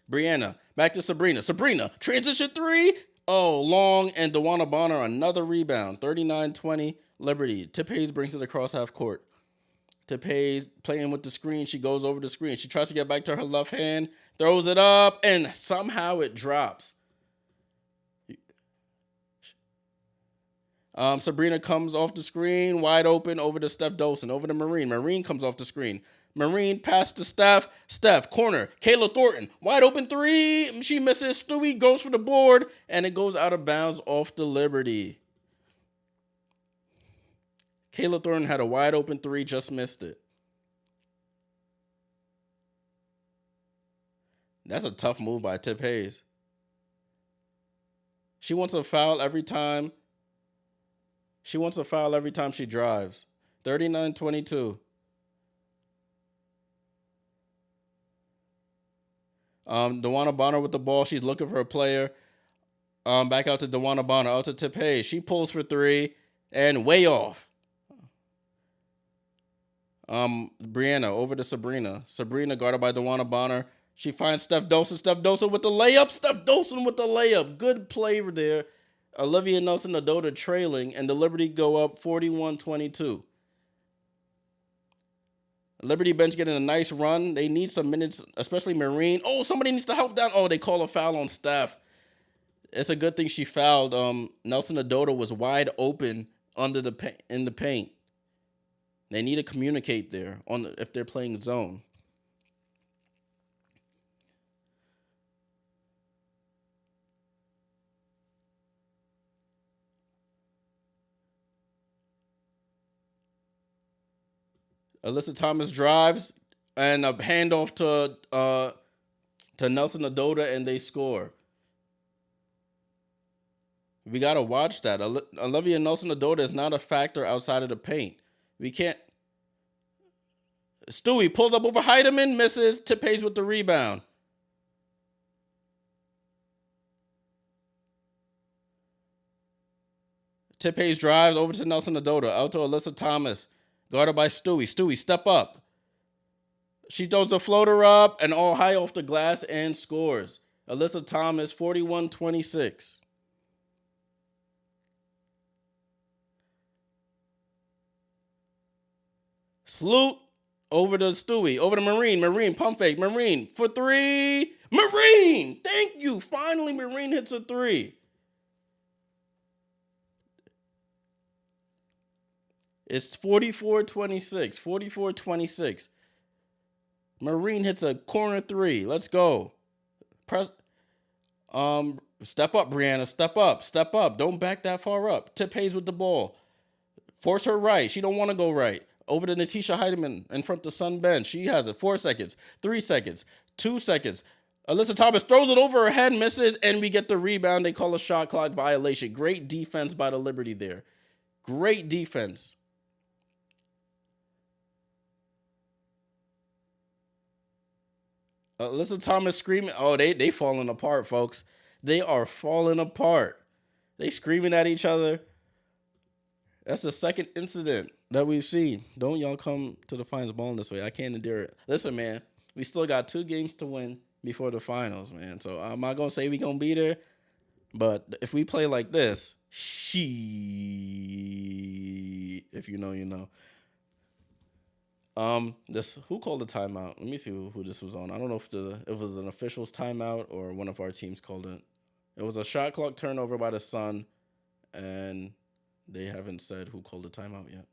Brianna back to Sabrina. Sabrina transition 3. Oh, long, and DeWanna Bonner another rebound. 39-20 Liberty. Tip Hayes brings it across half court. Tip Hayes playing with the screen. She goes over the screen. She tries to get back to her left hand. Throws it up, and somehow it drops. Sabrina comes off the screen, wide open, over to Steph Dolson. Over to Marine. Marine comes off the screen. Marine pass to Steph. Steph, corner. Kayla Thornton, wide open 3. She misses. Stewie goes for the board, and it goes out of bounds off the Liberty. Kayla Thornton had a wide open 3, just missed it. That's a tough move by Tip Hayes. She wants a foul every time. She drives. 39-22. DeWanna Bonner with the ball. She's looking for a player. Back out to DeWanna Bonner. Out to Tip Hayes. She pulls for 3 and way off. Brianna over to Sabrina. Sabrina guarded by DeWanna Bonner. She finds Steph Dolson. Steph Dolson with the layup. Good play there. Olivia Nelson Adota trailing, and the Liberty go up 41-22. Liberty bench getting a nice run. They need some minutes, especially Marine. Oh, somebody needs to help down. Oh, they call a foul on Steph. It's a good thing she fouled. Nelson Adota was wide open in the paint. They need to communicate there if they're playing zone. Alyssa Thomas drives and a handoff to Nelson Adota, and they score. We gotta watch that. Olivia Nelson-Ododa is not a factor outside of the paint. We can't. Stewie pulls up over Heidemann, misses. Tip Hayes with the rebound. Tip Hayes drives over to Nelson-Ododa. Out to Alyssa Thomas. Guarded by Stewie. Stewie, step up. She throws the floater up and all high off the glass and scores. Alyssa Thomas, 41-26. Salute over to Stewie. Over to Marine. Marine, pump fake. Marine for three. Marine! Thank you. Finally, Marine hits a three. It's 44-26. 44-26. Marine hits a corner three. Let's go. Press. Step up, Brianna. Step up. Step up. Don't back that far up. Tip Hayes with the ball. Force her right. She don't want to go right. Over to Natisha Heidemann in front of Sun Ben. She has it. 4 seconds. 3 seconds. 2 seconds. Alyssa Thomas throws it over her head, misses, and we get the rebound. They call a shot clock violation. Great defense by the Liberty there. Great defense. Alyssa Thomas screaming. Oh, they falling apart, folks. They are falling apart. They screaming at each other. That's the second incident that we've seen. Don't y'all come to the finals balling this way. I can't endure it. Listen, man, we still got 2 games to win before the finals, man. So I'm not going to say we going to be there. But if we play like this, if you know, you know. This who called the timeout? Let me see who this was on. I don't know if it was an official's timeout or one of our teams called it. It was a shot clock turnover by the Sun, and they haven't said who called the timeout yet.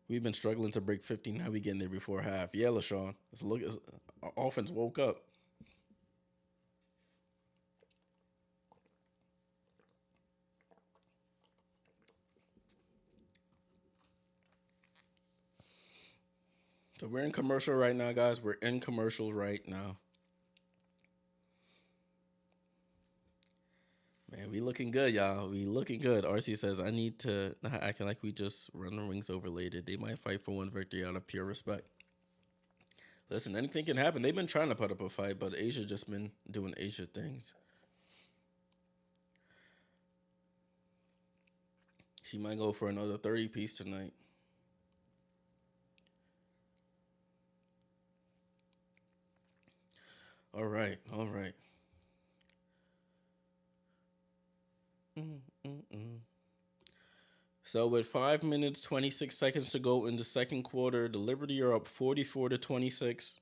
We've been struggling to break 50. Now we getting there before half. Yeah, LaShawn. Let's look. Our offense woke up. So we're in commercial right now, guys. We're in commercial right now. Man, we looking good, y'all. We looking good. RC says, I need to not acting like we just run the rings overlated. They might fight for one victory out of pure respect. Listen, anything can happen. They've been trying to put up a fight, but Asia just been doing Asia things. She might go for another 30-piece tonight. All right, all right. So with 5 minutes, 26 seconds to go in the second quarter, the Liberty are up 44-26.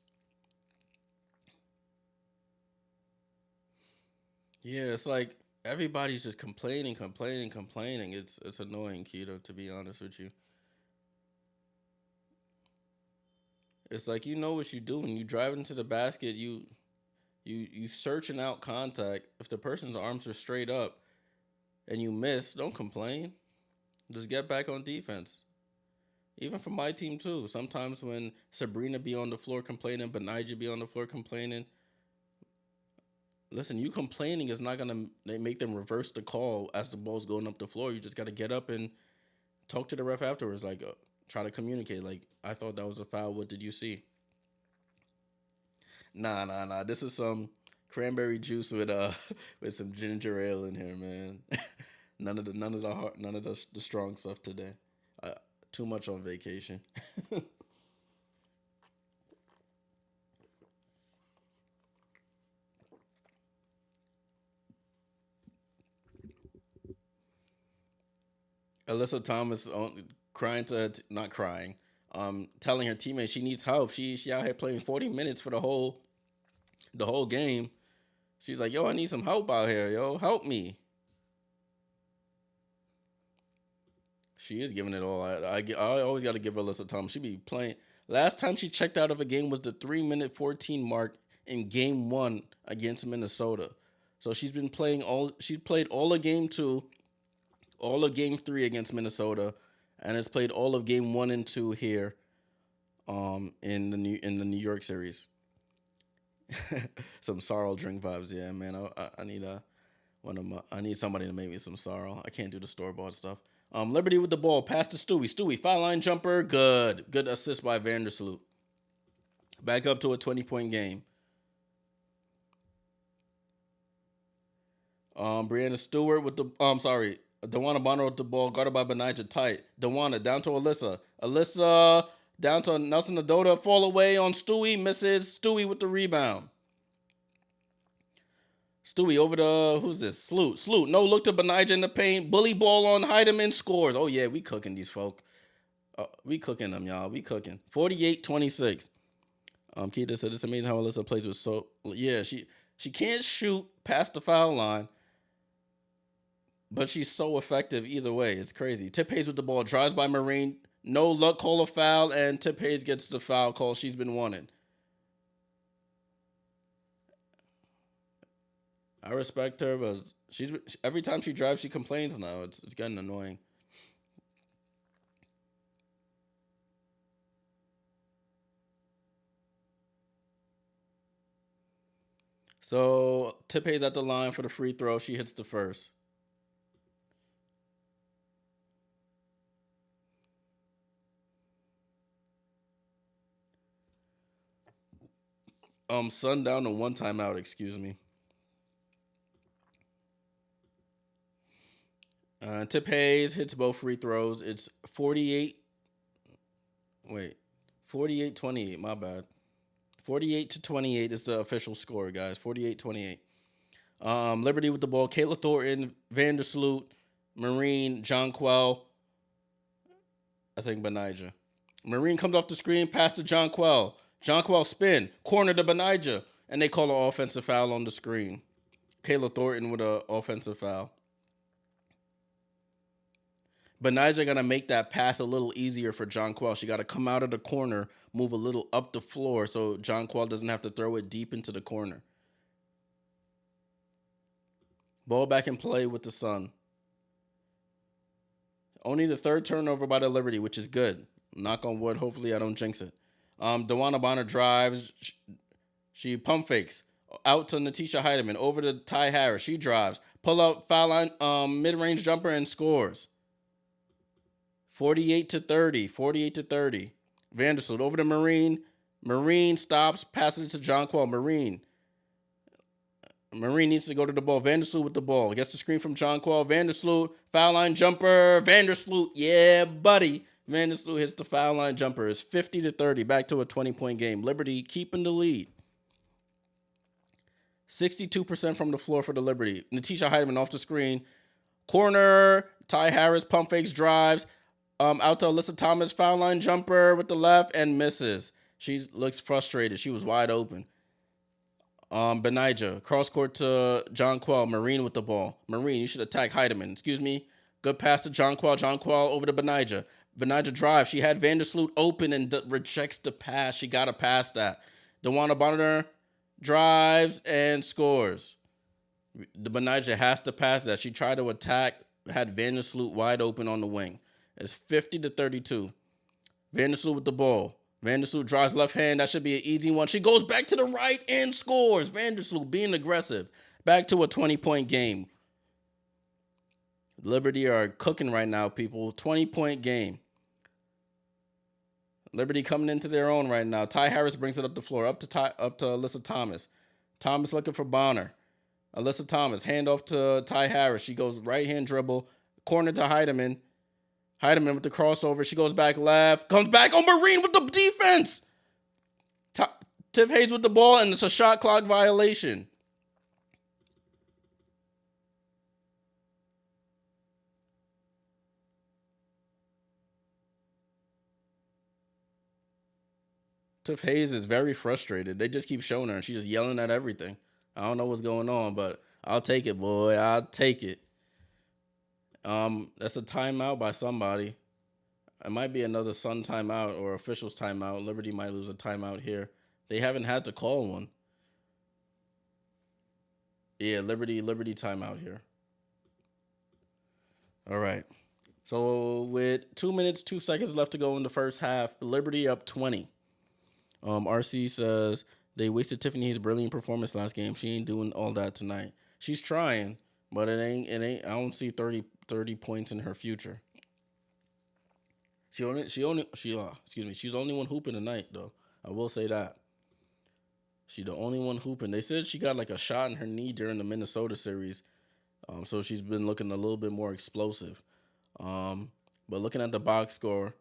Yeah, it's like everybody's just complaining. It's annoying, Keto, to be honest with you. It's like you know what you do when you drive into the basket, you searching out contact. If the person's arms are straight up and you miss, don't complain. Just get back on defense. Even for my team too. Sometimes when Sabrina be on the floor complaining, but Nigel be on the floor complaining. Listen, you complaining is not gonna make them reverse the call as the ball's going up the floor. You just gotta get up and talk to the ref afterwards. Like try to communicate. Like I thought that was a foul. What did you see? Nah. This is some cranberry juice with with some ginger ale in here, man. None of the strong stuff today. Too much on vacation. Alyssa Thomas crying to not crying, telling her teammates she needs help. She out here playing 40 minutes for the whole game. She's like, yo, I need some help out here, yo, help me. She is giving it all. I always got to give Alyssa Thomas. She be playing. Last time she checked out of a game was the 3-minute 14 mark in game 1 against Minnesota. So she's been playing all. She played all of game 2, all of game 3 against Minnesota, and has played all of game 1 and 2 here, in the New York series. Some sorrel drink vibes. Yeah, man. I need I need somebody to make me some sorrel. I can't do the store bought stuff. Liberty with the ball. Pass to Stewie. Stewie, foul line jumper. Good. Good assist by Vandersloot. Back up to a 20-point game. Brianna Stewart with the Dewana Bonner with the ball, guarded by Benija tight. Dewana down to Alyssa. Alyssa down to Nelson Adota. Fall away on Stewie. Misses. Stewie with the rebound. Stewie over to, who's this? Sloot. No look to Benija in the paint. Bully ball on Heidemann, scores. Oh, yeah, we cooking these folk. We cooking them, y'all. We cooking. 48-26. Keita said it's amazing how Alyssa plays with yeah, she can't shoot past the foul line, but she's so effective either way. It's crazy. Tip Hayes with the ball, drives by Marine. No luck, call a foul, and Tip Hayes gets the foul call she's been wanting. I respect her, but every time she drives, she complains now. It's getting annoying. So Tip Hayes at the line for the free throw. She hits the first. Sun down to one timeout. Excuse me. Tip Hayes hits both free throws. It's 48. Wait, 48-28. My bad. 48-28 is the official score, guys. 48-28. Liberty with the ball. Kayla Thornton, Vandersloot, Marine, Jonquel. I think Benija. Marine comes off the screen, pass to Jonquel. Jonquel spin, corner to Benija, and they call an offensive foul on the screen. Kayla Thornton with an offensive foul. Benija got to make that pass a little easier for Jonquel. She got to come out of the corner, move a little up the floor so Jonquel doesn't have to throw it deep into the corner. Ball back in play with the Sun. Only the third turnover by the Liberty, which is good. Knock on wood. Hopefully I don't jinx it. Dewana Bonner drives. She pump fakes. Out to Natisha Heidemann. Over to Ty Harris. She drives. Pull up, foul line, mid-range jumper, and scores. 48-30. 48-30. Vandersloot over to Marine. Marine stops, passes it to Jonquel. Marine needs to go to the ball. Vandersloot with the ball. Gets the screen from Jonquel. Vandersloot, foul line jumper. Vandersloot, yeah, buddy. Vandersloot hits the foul line jumper. It's 50-30. Back to a 20-point game. Liberty keeping the lead. 62% from the floor for the Liberty. Natisha Heidemann off the screen. Corner. Ty Harris pump fakes, drives. Out to Alyssa Thomas, foul line jumper with the left and misses. She looks frustrated. She was wide open. Benija, cross court to Jonquel. Marine with the ball. Marine, you should attack Heidemann. Excuse me. Good pass to Jonquel. Jonquel over to Benija. Benija drives. She had Vandersloot open and rejects the pass. She got to pass that. Dewana Bonner drives and scores. The Benija has to pass that. She tried to attack, had Vandersloot wide open on the wing. It's 50-32. Vandersloot with the ball. Vandersloot drives left hand. That should be an easy one. She goes back to the right and scores. Vandersloot being aggressive. Back to a 20-point game. Liberty are cooking right now, people. 20-point game. Liberty coming into their own right now. Ty Harris brings it up the floor. Up to Alyssa Thomas. Thomas looking for Bonner. Alyssa Thomas. Hand off to Ty Harris. She goes right-hand dribble. Corner to Heidemann. Heidemann with the crossover. She goes back left. Comes back on Marine with the defense. Tiff Hayes with the ball, and it's a shot clock violation. Tiff Hayes is very frustrated. They just keep showing her, and she's just yelling at everything. I don't know what's going on, but I'll take it, boy. I'll take it. That's a timeout by somebody. It might be another Sun timeout or officials timeout. Liberty might lose a timeout here. They haven't had to call one. Yeah, Liberty timeout here. All right. So with 2 minutes, 2 seconds left to go in the first half, Liberty up 20. RC says They wasted Tiffany Hayes' brilliant performance last game. She ain't doing all that tonight. She's trying, but it ain't. I don't see 30 points in her future. Excuse me. She's the only one hooping tonight though. I will say that. She the only one hooping. They said she got like a shot in her knee during the Minnesota series, so she's been looking a little bit more explosive. Um, but looking at the box score,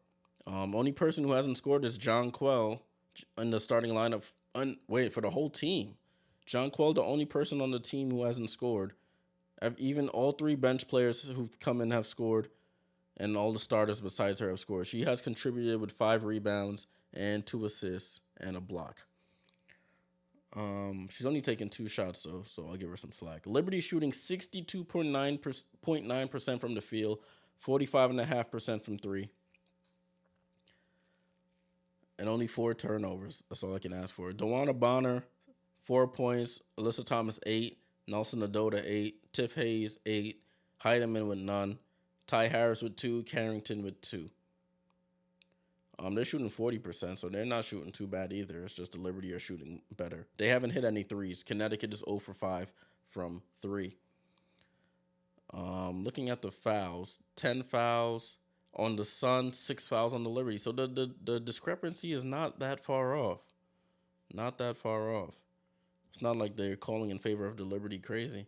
only person who hasn't scored is John Quell in the starting lineup. Wait, for the whole team. John Quell, the only person on the team who hasn't scored. Even all three bench players who've come in have scored, and all the starters besides her have scored. She has contributed with 5 rebounds and 2 assists and a block. She's only taken 2 shots though, so I'll give her some slack. Liberty shooting 62.9% from the field, 45.5% from 3, and only 4 turnovers. That's all I can ask for. Dewana Bonner, 4 points. Alyssa Thomas, 8. Nelson Adota, 8. Tiff Hayes, 8. Heidemann with none. Ty Harris with 2. Carrington with 2. They're shooting 40%, so they're not shooting too bad either. It's just the Liberty are shooting better. They haven't hit any threes. Connecticut is 0 for 5 from 3. Looking at the fouls, 10 fouls on the Sun, 6 fouls on the Liberty. So the discrepancy is not that far off. Not that far off. It's not like they're calling in favor of the Liberty crazy.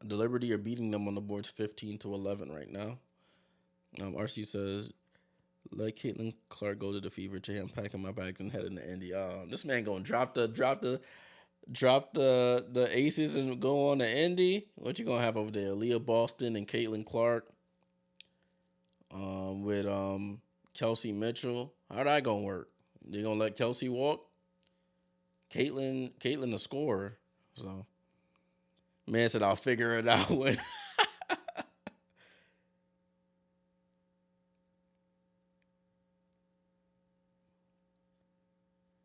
The Liberty are beating them on the boards 15-11 right now. RC says, let Caitlin Clark go to the Fever. Jay, I'm packing my bags and heading to Indy. This man gonna drop the aces and go on to Indy. What you gonna have over there? Leah Boston and Caitlin Clark. With Kelsey Mitchell. How that gonna work? They gonna let Kelsey walk? Caitlin the scorer. So man said I'll figure it out when.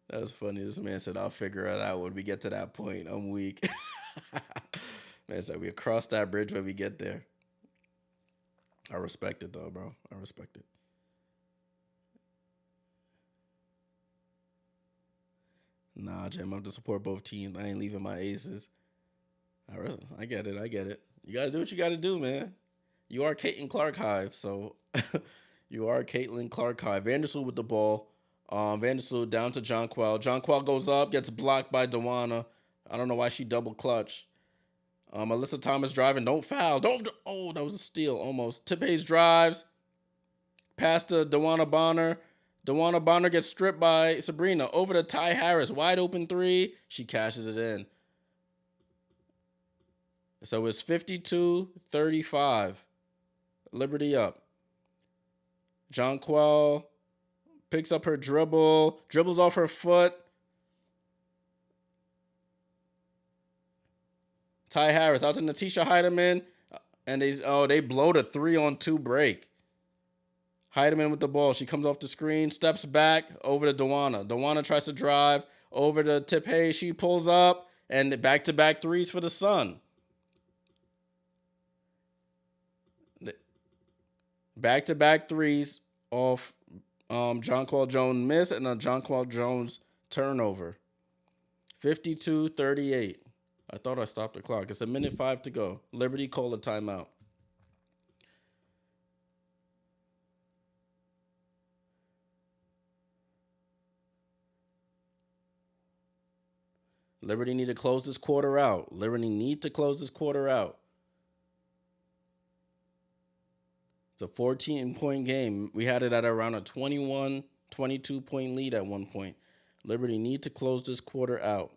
That's funny. This man said, I'll figure it out when we get to that point. I'm weak. Man said, we'll cross that bridge when we get there. I respect it, though, bro. I respect it. Nah, Jim, I'm to support both teams. I ain't leaving my aces. I get it. I get it. You got to do what you got to do, man. You are Caitlin Clark Hive, so you are Caitlin Clark Hive. Vandersloot with the ball. Vandersloot down to John Quell. John Quell goes up, gets blocked by Dewana. I don't know why she double clutched. Alyssa Thomas driving. Don't foul. Oh, that was a steal almost. Tip Hayes drives. Pass to Dewana Bonner. Dewana Bonner gets stripped by Sabrina. Over to Ty Harris. Wide open 3. She cashes it in. So it's 52-35. Liberty up. John Quell picks up her dribbles off her foot. Ty Harris out to Natisha Heidemann, and they blow the 3-on-2 break. Heidemann with the ball. She comes off the screen, steps back over to Dewana. Dewana tries to drive over to Tip Hayes. She pulls up, and back-to-back threes for the Sun. Back-to-back threes off Jonquel Jones miss and a Jonquel Jones turnover. 52-38. I thought I stopped the clock. It's 1:05 to go. Liberty call a timeout. Liberty need to close this quarter out. It's a 14-point game. We had it at around a 21, 22-point lead at one point. Liberty need to close this quarter out.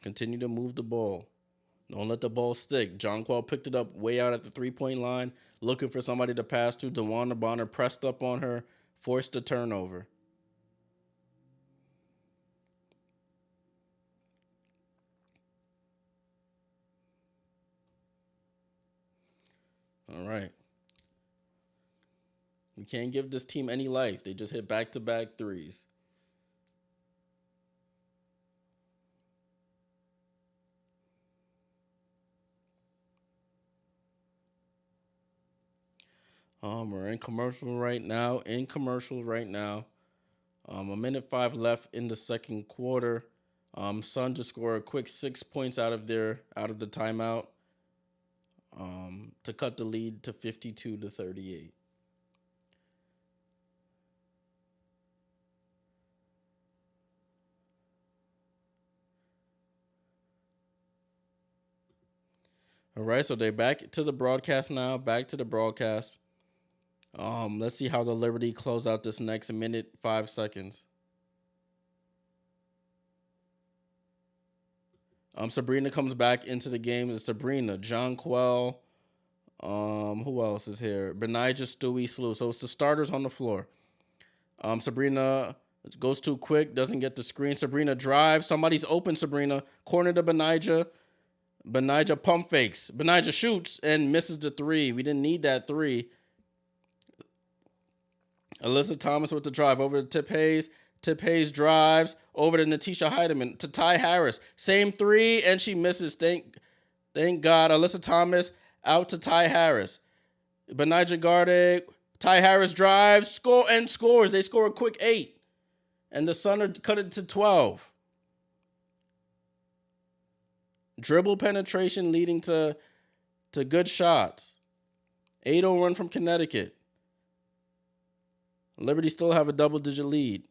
Continue to move the ball. Don't let the ball stick. Jonquel picked it up way out at the 3-point line, looking for somebody to pass to. Dewana Bonner pressed up on her, forced a turnover. All right. We can't give this team any life. They just hit back-to-back threes. We're in commercial right now. In commercial right now. A minute 5 left in the second quarter. Sun just scored a quick 6 points out of the timeout. To cut the lead to 52-38. All right, so they're back to the broadcast now. Back to the broadcast. Let's see how the Liberty close out this next minute 5 seconds. Sabrina comes back into the game. It's Sabrina, John Quell. Who else is here? Benijah, Stewie, Slew. So it's the starters on the floor. Sabrina goes too quick, doesn't get the screen. Sabrina drives. Somebody's open, Sabrina. Corner to Benijah. Benijah pump fakes. Benijah shoots and misses the 3. We didn't need that 3. Alyssa Thomas with the drive over to Tip Hayes. Tip Hayes drives over to Natisha Heidemann to Ty Harris. Same 3, and she misses. Thank God. Alyssa Thomas out to Ty Harris. Benijah guarded. Ty Harris drives, scores. They score a quick 8. And the Sun are cut it to 12. Dribble penetration leading to good shots. 8-0 run from Connecticut. Liberty still have a double-digit lead.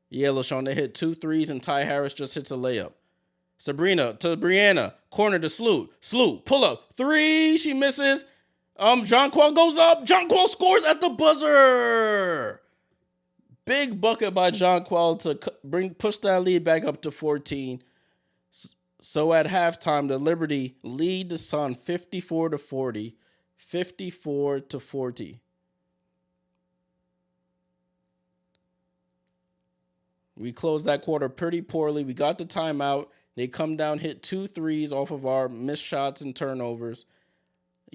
Yeah, LaShawn, they hit 2 threes, and Ty Harris just hits a layup. Sabrina to Brianna. Corner to Slew. Slew, pull up. 3, she misses. John Quell goes up. John Quell scores at the buzzer. Big bucket by John Quell to push that lead back up to 14. So at halftime, the Liberty lead the Sun 54-40, 54-40. We closed that quarter pretty poorly. We got the timeout. They come down, hit 2 threes off of our missed shots and turnovers,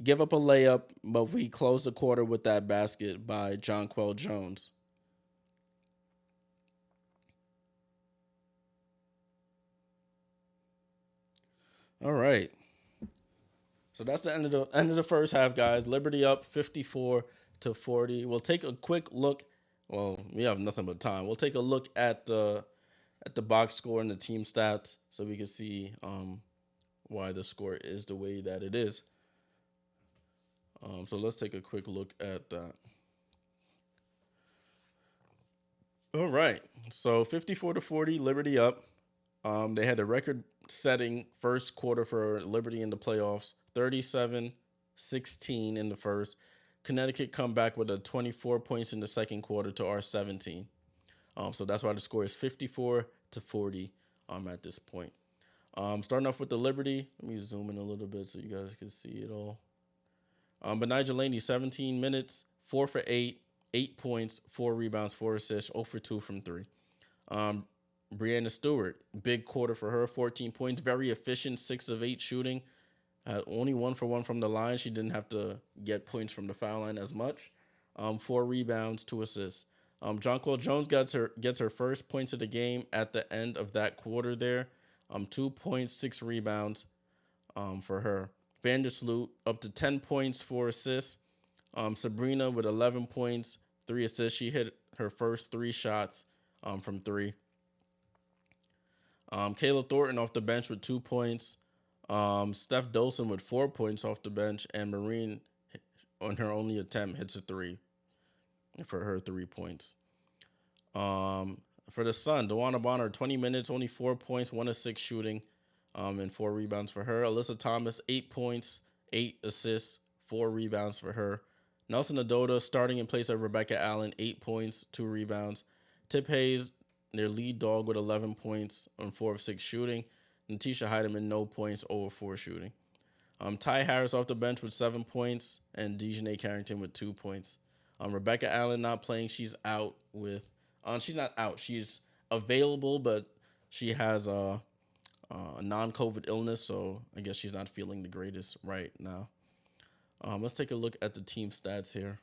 give up a layup, but we closed the quarter with that basket by Jonquel Jones. All right. So that's the end of the first half, guys. Liberty up 54-40. We'll take a quick look. Well, we have nothing but time. We'll take a look at the box score and the team stats so we can see why the score is the way that it is. So let's take a quick look at that. All right. So 54-40, Liberty up. They had a record-setting first quarter for Liberty in the playoffs, 37-16 in the first. Connecticut come back with 24 points in the second quarter to our 17. So that's why the score is 54-40 at this point. Starting off with the Liberty. Let me zoom in a little bit so you guys can see it all. Benijah Laney, 17 minutes, 4 for 8, 8 points, 4 rebounds, 4 assists, 0 for 2 from 3. Brianna Stewart, big quarter for her, 14 points, very efficient, 6 of 8 shooting. Only 1 for 1 from the line. She didn't have to get points from the foul line as much. 4 rebounds, 2 assists. Jonquel Jones gets her first points of the game at the end of that quarter there. 2 points, 6 rebounds for her. Vandersloot up to 10 points, 4 assists. Sabrina with 11 points, 3 assists. She hit her first 3 shots from 3. Kayla Thornton off the bench with 2 points. Steph Dolson with 4 points off the bench. And Marine, on her only attempt, hits a 3 for her 3 points. For the Sun, DeWanna Bonner, 20 minutes, only 4 points, 1 of 6 shooting, and 4 rebounds for her. Alyssa Thomas, 8 points, 8 assists, 4 rebounds for her. Nelson Adota starting in place of Rebecca Allen, 8 points, 2 rebounds. Tip Hayes, their lead dog, with 11 points on 4 of 6 shooting. Natisha Heidemann, no points, 0 of 4 shooting. Ty Harris off the bench with 7 points, and Dejanay Carrington with 2 points. Rebecca Allen not playing. She's out with. She's not out. She's available, but she has a non-COVID illness, so I guess she's not feeling the greatest right now. Let's take a look at the team stats here.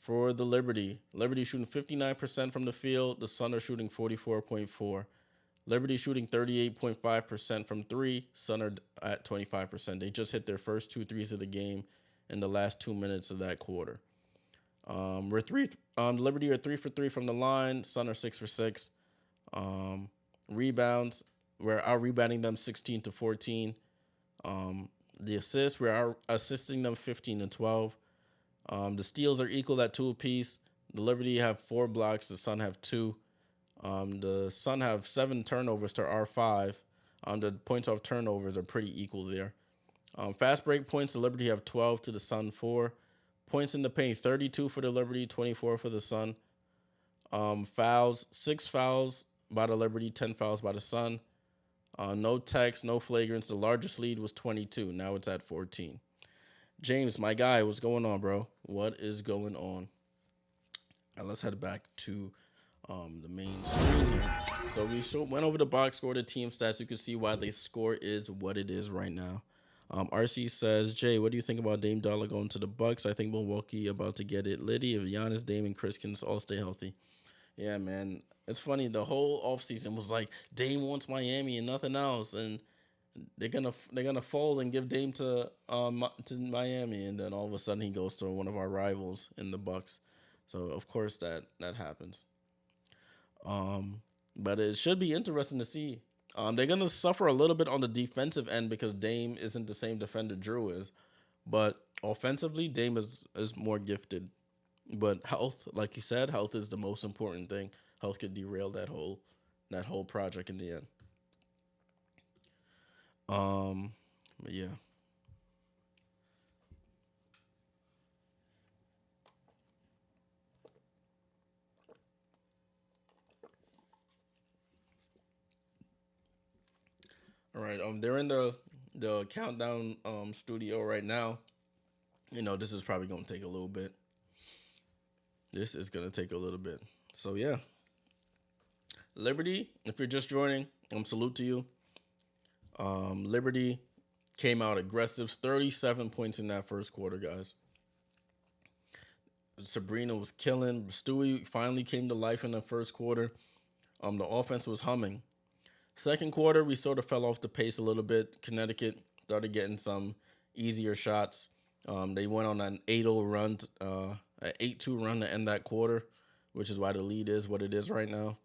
For the Liberty shooting 59% from the field. The Sun are shooting 44.4%. Liberty shooting 38.5% from 3. Sun are at 25%. They just hit their first 2 threes of the game in the last 2 minutes of that quarter. We're three. Liberty are 3 for 3 from the line. Sun are 6 for 6. Rebounds, we're out rebounding them 16-14. The assists, we're out assisting them 15-12. The steals are equal at 2 apiece. The Liberty have 4 blocks. The Sun have 2. The Sun have 7 turnovers to our 5. The points off turnovers are pretty equal there. Fast break points, the Liberty have 12 to the Sun 4. Points in the paint, 32 for the Liberty, 24 for the Sun. Fouls, 6 fouls by the Liberty, 10 fouls by the Sun. No techs, no flagrants. The largest lead was 22. Now it's at 14. James, my guy, what's going on, bro? What is going on? All right, let's head back to the main screen here. So we went over the box score, the team stats. You can see why the score is what it is right now. RC says, Jay, what do you think about Dame Dollar going to the Bucks? I think Milwaukee about to get it litty if Giannis, Dame, and Chris can all stay healthy. Yeah, man. It's funny. The whole offseason was like Dame wants Miami and nothing else, and they're gonna fold and give Dame to Miami, and then all of a sudden he goes to one of our rivals in the Bucks. So of course that happens. But it should be interesting to see. They're gonna suffer a little bit on the defensive end because Dame isn't the same defender Drew is, but offensively Dame is more gifted. But health, like you said, health is the most important thing. Health could derail that whole project in the end. But yeah. All right. They're in the countdown studio right now. You know, this is probably gonna take a little bit. This is gonna take a little bit. So yeah. Liberty, if you're just joining, salute to you. Liberty came out aggressive, 37 points in that first quarter, guys. Sabrina was killing. Stewie finally came to life in the first quarter. The offense was humming. Second quarter, we sort of fell off the pace a little bit. Connecticut started getting some easier shots. They went on an 8-0 run, an 8-2 run to end that quarter, which is why the lead is what it is right now.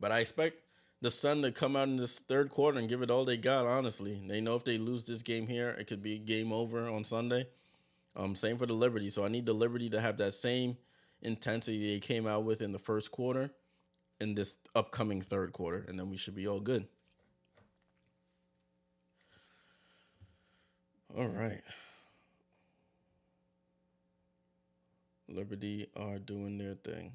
But I expect the Sun to come out in this third quarter and give it all they got, honestly. They know if they lose this game here, it could be game over on Sunday. Same for the Liberty. So I need the Liberty to have that same intensity they came out with in the first quarter in this upcoming third quarter, and then we should be all good. All right. Liberty are doing their thing.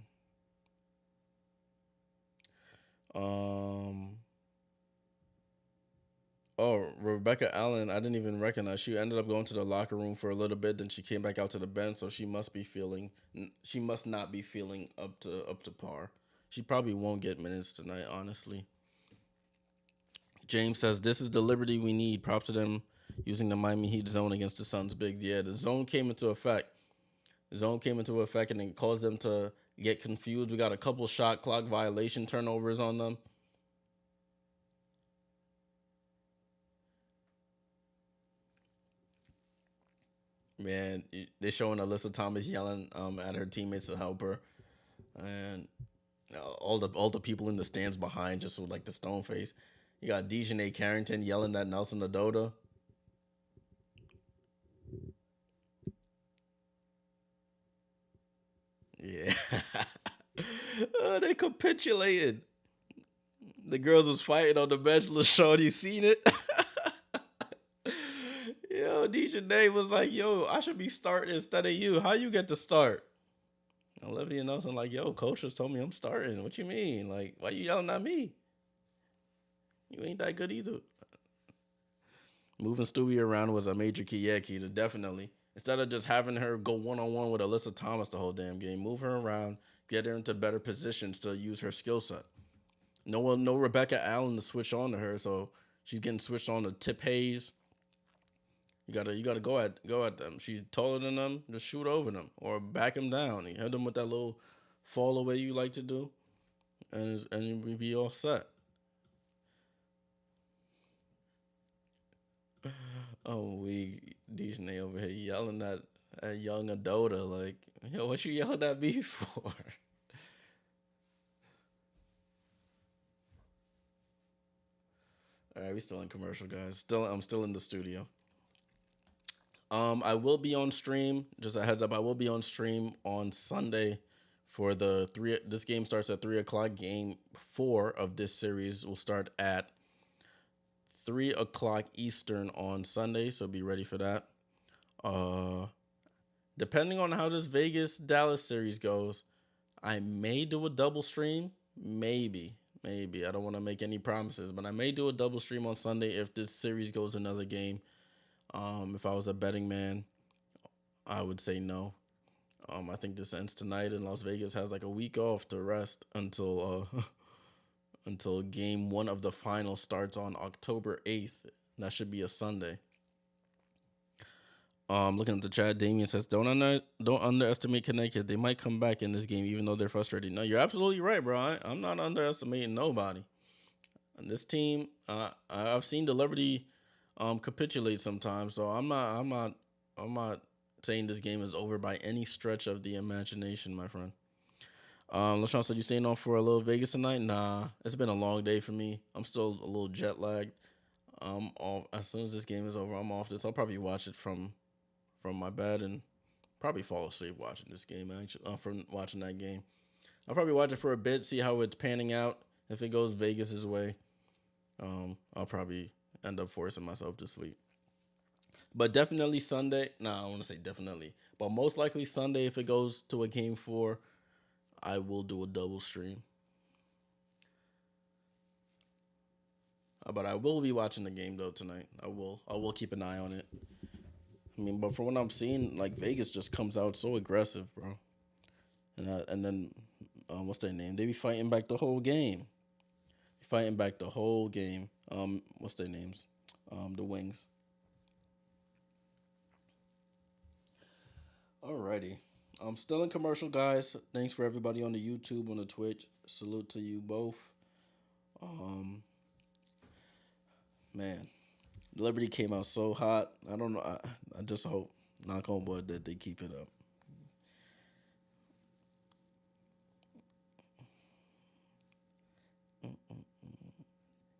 Oh, Rebecca Allen, I didn't even recognize. She ended up going to the locker room for a little bit, then she came back out to the bench, so she must not be feeling up to par. She probably won't get minutes tonight, honestly. James says, this is the Liberty we need. Props to them using the Miami Heat zone against the Suns big. Yeah, the zone came into effect. And it caused them to get confused. We got a couple shot clock violation turnovers on them. Man, they're showing Alyssa Thomas yelling at her teammates to help her, and all the people in the stands behind just with like the stone face. You got Dejanay Carrington yelling at Nelson Adota. Yeah. They capitulated. The girls was fighting on the bench. LaShawn, you seen it? Yo, Dejanay was like, yo, I should be starting instead of you. How you get to start? Olivia Nelson like, yo, coach just told me I'm starting. What you mean? Like, why you yelling at me? You ain't that good either. Moving Stewie around was a major key. Yeah, Keita, definitely. Instead of just having her go one-on-one with Alyssa Thomas the whole damn game, move her around, get her into better positions to use her skill set. No Rebecca Allen to switch on to her, so she's getting switched on to Tip Hayes. You gotta go at them. She's taller than them, just shoot over them or back them down. You hit them with that little fall away you like to do, and we be all set. Oh, Dejanay over here yelling at young Adota like, yo, what you yelling at me for? All right, we still in commercial, guys. I'm still in the studio. I will be on stream. Just a heads up, I will be on stream on Sunday for the three. This game starts at 3 o'clock. Game 4 of this series will start at 3 o'clock Eastern on Sunday. So be ready for that. Uh, Depending on how this Vegas Dallas series goes, I may do a double stream. Maybe. I don't want to make any promises, but I may do a double stream on Sunday if this series goes another game. If I was a betting man, I would say no. I think this ends tonight, and Las Vegas has like a week off to rest until game 1 of the final starts on October 8th. That should be a Sunday. Looking at the chat, Damien says, don't underestimate Connecticut. They might come back in this game, even though they're frustrated. No, you're absolutely right, bro. I'm not underestimating nobody. And this team, I've seen the Liberty capitulate sometimes, so I'm not saying this game is over by any stretch of the imagination, my friend. LaShawn said, you staying on for a little Vegas tonight? Nah, it's been a long day for me. I'm still a little jet lagged. Off as soon as this game is over. I'm off this. I'll probably watch it from my bed and probably fall asleep watching this game. Actually, from watching that game, I'll probably watch it for a bit, see how it's panning out. If it goes Vegas's way, I'll probably end up forcing myself to sleep. But definitely Sunday. I want to say definitely, but most likely Sunday if it goes to a game 4, I will do a double stream. But I will be watching the game though tonight. I will keep an eye on it. I mean, but from what I'm seeing, like Vegas just comes out so aggressive, bro. And then what's their name? They be fighting back the whole game. What's their names? The Wings. Alrighty. I'm still in commercial, guys. Thanks for everybody on the YouTube, on the Twitch. Salute to you both. Man, Liberty came out so hot. I don't know. I just hope, knock on wood, that they keep it up.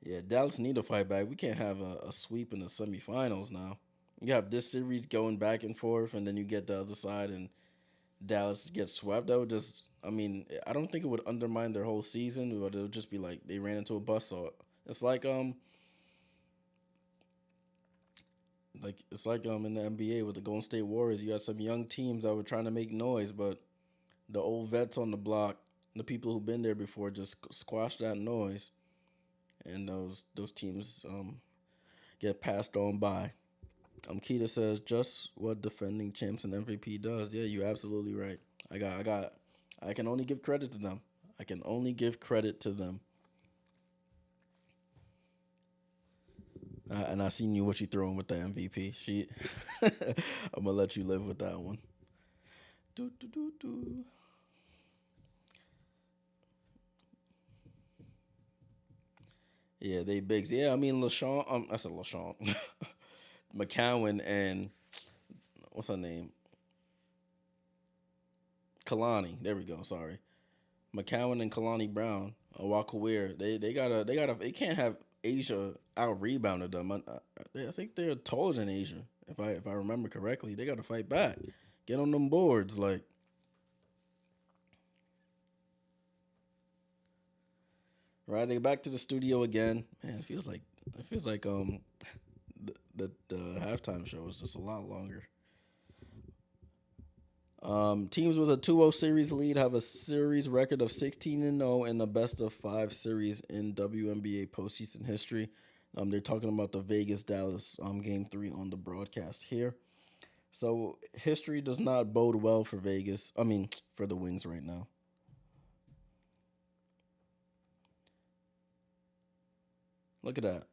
Yeah, Dallas need to fight back. We can't have a sweep in the semifinals now. You have this series going back and forth, and then you get the other side, and Dallas gets swept. That would just, I mean, I don't think it would undermine their whole season, but it would just be like they ran into a buzzsaw. It's like in the NBA with the Golden State Warriors. You got some young teams that were trying to make noise, but the old vets on the block, the people who've been there before, just squashed that noise, and those teams get passed on by. Keita says just what defending champs and MVP does. Yeah, you're absolutely right. I can only give credit to them. And I seen you what you throwing with the MVP. I'm gonna let you live with that one. Do, do, do, do. Yeah, they bigs. Yeah, I mean LaShawn. I said LaShawn, McCowan, and what's her name? Kalani. There we go. Sorry, McCowan and Kalani Brown. Walker. They can't have Asia out rebounded them. I think they're taller than Asia. If I remember correctly, they gotta fight back. Get on them boards, like. Right, they back to the studio again. Man, it feels like the halftime show was just a lot longer. Teams with a 2-0 series lead have a series record of 16-0 in the best of 5 series in WNBA postseason history. They're talking about the Vegas Dallas game 3 on the broadcast here. So history does not bode well for Vegas. I mean, for the Wings right now. Look at that.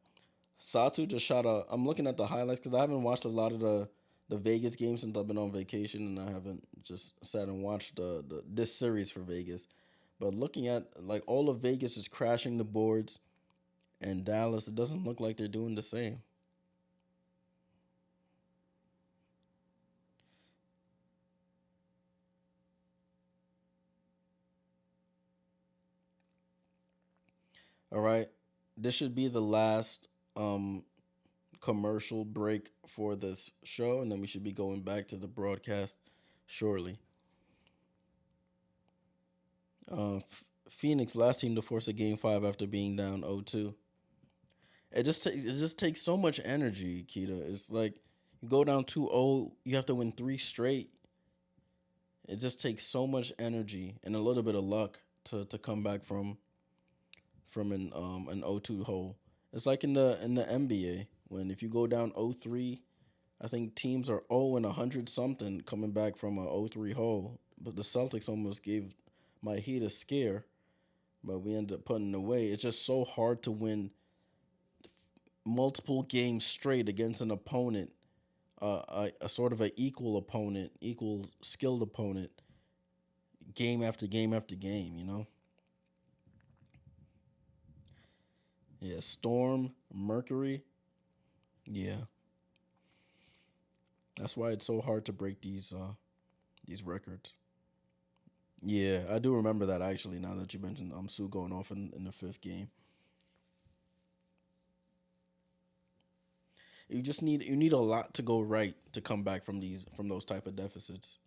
Satu just shot a. I'm looking at the highlights because I haven't watched a lot of the Vegas games since I've been on vacation, and I haven't just sat and watched this series for Vegas. But looking at like all of Vegas is crashing the boards, and Dallas, it doesn't look like they're doing the same. All right. This should be the last commercial break for this show, and then we should be going back to the broadcast shortly. Phoenix, last team to force a game five after being down 0-2. It just takes so much energy, Kita. It's like you go down 2-0, you have to win three straight. It just takes so much energy and a little bit of luck to come back from an 0-2 hole. It's like in the NBA when if you go down 0-3, I think teams are 0 and 100 something coming back from a 0-3 hole. But the Celtics almost gave my Heat a scare, but we ended up putting it away. It's just so hard to win multiple games straight against an opponent, a sort of an equal opponent, equal skilled opponent, game after game after game. Yeah, Storm, Mercury. Yeah, that's why it's so hard to break these records. Yeah, I do remember that actually. Now that you mentioned Sue going off in the fifth game, you need a lot to go right to come back from those type of deficits.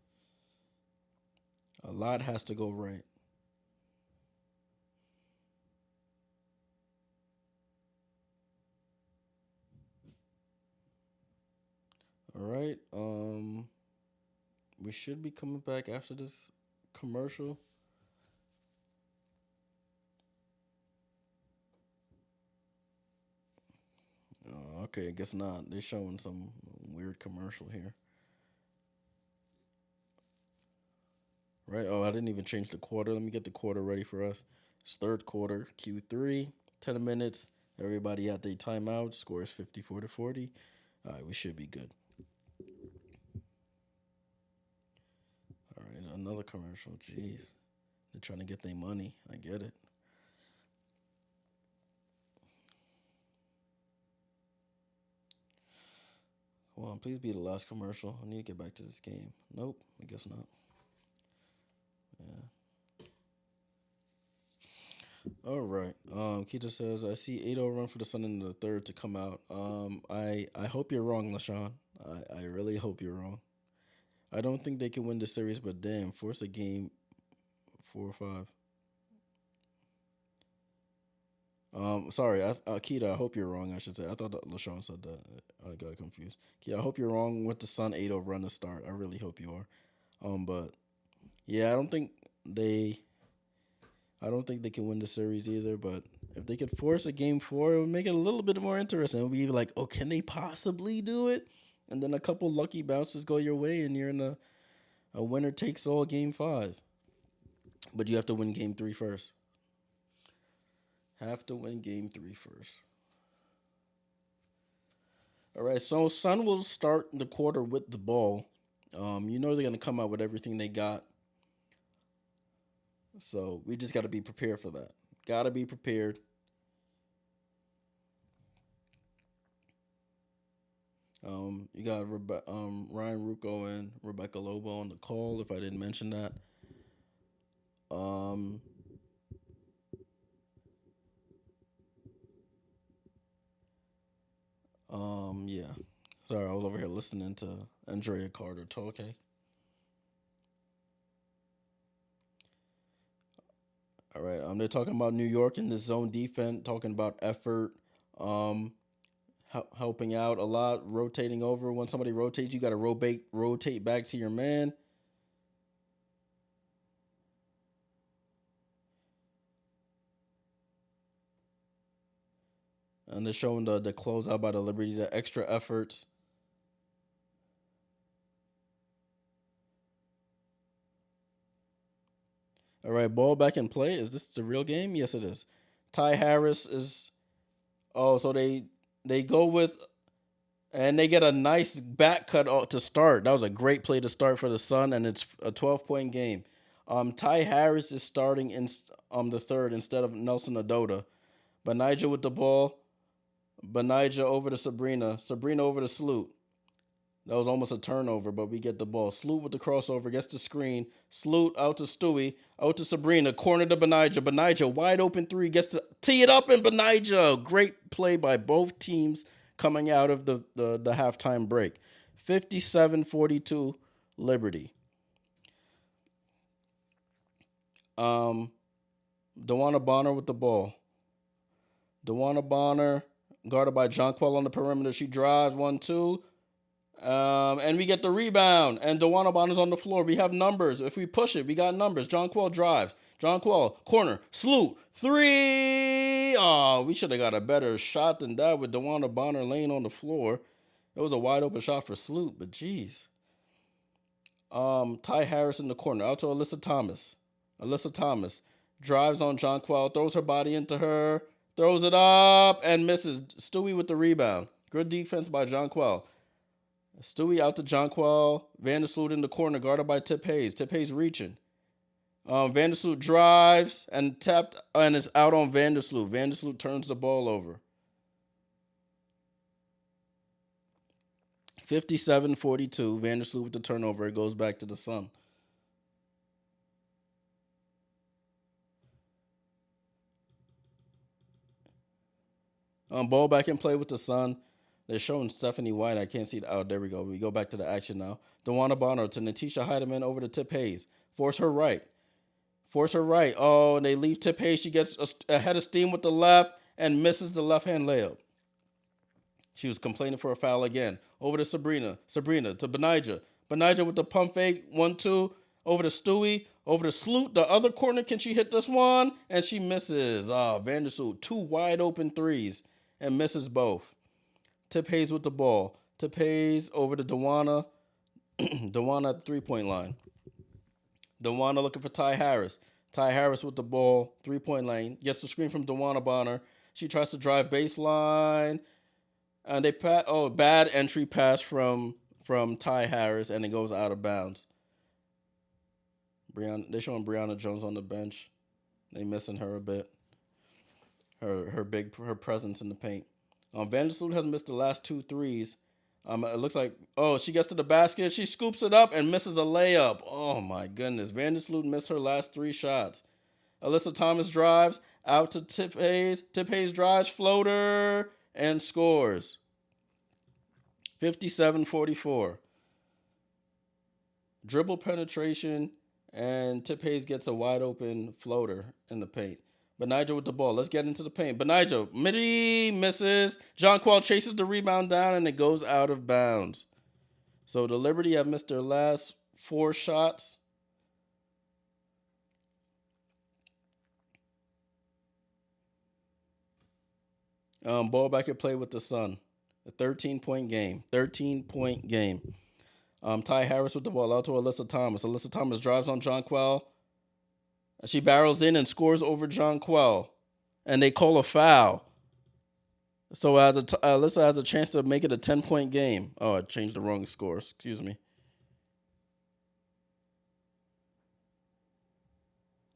A lot has to go right. All right. We should be coming back after this commercial. Okay, I guess not. They're showing some weird commercial here. Right? Oh, I didn't even change the quarter. Let me get the quarter ready for us. It's third quarter, Q3, 10 minutes. Everybody at their timeout. Score is 54-40. All right, we should be good. All right, another commercial. Jeez. They're trying to get their money. I get it. Come on, please be the last commercial. I need to get back to this game. Nope, I guess not. Yeah. All right. Keita says, I see 8-0 run for the Sun in the third to come out. I hope you're wrong, LaShawn. I really hope you're wrong. I don't think they can win the series, but damn, force a game 4 or 5. Sorry, Keita, I hope you're wrong. I should say. I thought that LaShawn said that. I got confused. Keita, I hope you're wrong with the Sun 8-0 run to start. I really hope you are. But yeah, they I don't think they can win the series either, but if they could force a game four, it would make it a little bit more interesting. It would be like, oh, can they possibly do it? And then a couple lucky bounces go your way, and you're in a winner takes all game five. But you have to win game three first. Have to win game three first. All right, so Sun will start the quarter with the ball. They're gonna come out with everything they got. So we just got to be prepared for that. Got to be prepared. You got Ryan Rucco and Rebecca Lobo on the call. If I didn't mention that. Um, yeah. Sorry, I was over here listening to Andrea Carter talk. Okay. All right. They're talking about New York in the zone defense, talking about effort, um, helping out a lot, rotating over. When somebody rotates, you got to rotate back to your man. And they're showing the closeout by the Liberty, the extra efforts. All right, ball back in play. Is this the real game? Yes, it is. Ty Harris is. Oh, so they go with and they get a nice back cut to start. That was a great play to start for the Sun, and it's a 12-point game. Ty Harris is starting in the third instead of Nelson Adota. Benija with the ball. Benija over to Sabrina. Sabrina over to Sloot. That was almost a turnover, but we get the ball. Sloot with the crossover, gets the screen. Sloot out to Stewie, out to Sabrina, corner to Benija. Benija, wide open three, gets to tee it up, and Benija. Great play by both teams coming out of the halftime break. 57-42, Liberty. DeWanna Bonner with the ball. DeWanna Bonner, guarded by Jonquel on the perimeter. She drives 1-2. And we get the rebound. And DeWanna Bonner's on the floor. We have numbers. If we push it, we got numbers. Jonquel drives. Jonquel, corner. Sloot. Three. Oh, we should have got a better shot than that with DeWanna Bonner laying on the floor. It was a wide open shot for Sloot, but geez. Ty Harris in the corner. Out to Alyssa Thomas. Alyssa Thomas drives on Jonquel, throws her body into her, throws it up, and misses. Stewie with the rebound. Good defense by Jonquel. Stewie out to Jonquel. Vandersloot in the corner, guarded by Tip Hayes. Tip Hayes reaching. Vandersloot drives and tapped and is out on Vandersloot. Vandersloot turns the ball over. 57-42. Vandersloot with the turnover. It goes back to the Sun. Ball back in play with the Sun. They're showing Stephanie White. I can't see it. Oh, there we go. We go back to the action now. DeWanna Bonner to Natisha Heidemann over to Tip Hayes. Force her right. Oh, and they leave Tip Hayes. She gets a head of steam with the left and misses the left-hand layup. She was complaining for a foul again. Over to Sabrina. Sabrina to Benija. Benija with the pump fake. 1-2. Over to Stewie. Over to Sloot. The other corner. Can she hit this one? And she misses. Vandersloot. 2 wide open threes and misses both. Tip Hayes with the ball. Tip Hayes over to DeWanna. DeWanna at the 3-point line. DeWanna looking for Ty Harris. Ty Harris with the ball. 3-point lane. Gets the screen from DeWanna Bonner. She tries to drive baseline. And they bad entry pass from Ty Harris, and it goes out of bounds. They're showing Brianna Jones on the bench. They missing her a bit. Her presence in the paint. Vandersloot has missed the last 2 threes. It looks like she gets to the basket, she scoops it up and misses a layup. Oh my goodness, Vandersloot missed her last 3 shots. Alyssa Thomas drives out to Tip Hayes. Tip Hayes drives, floater, and scores. 57-44. Dribble penetration, and Tip Hayes gets a wide open floater in the paint. Benija with the ball. Let's get into the paint. Benija, midi, misses. Jonquel chases the rebound down, and it goes out of bounds. So the Liberty have missed their last 4 shots. Ball back at play with the Sun. A 13-point game. 13-point game. Ty Harris with the ball out to Alyssa Thomas. Alyssa Thomas drives on Jonquel. She barrels in and scores over Jonquel. And they call a foul. So Alyssa has a chance to make it a 10-point game. Oh, I changed the wrong score. Excuse me.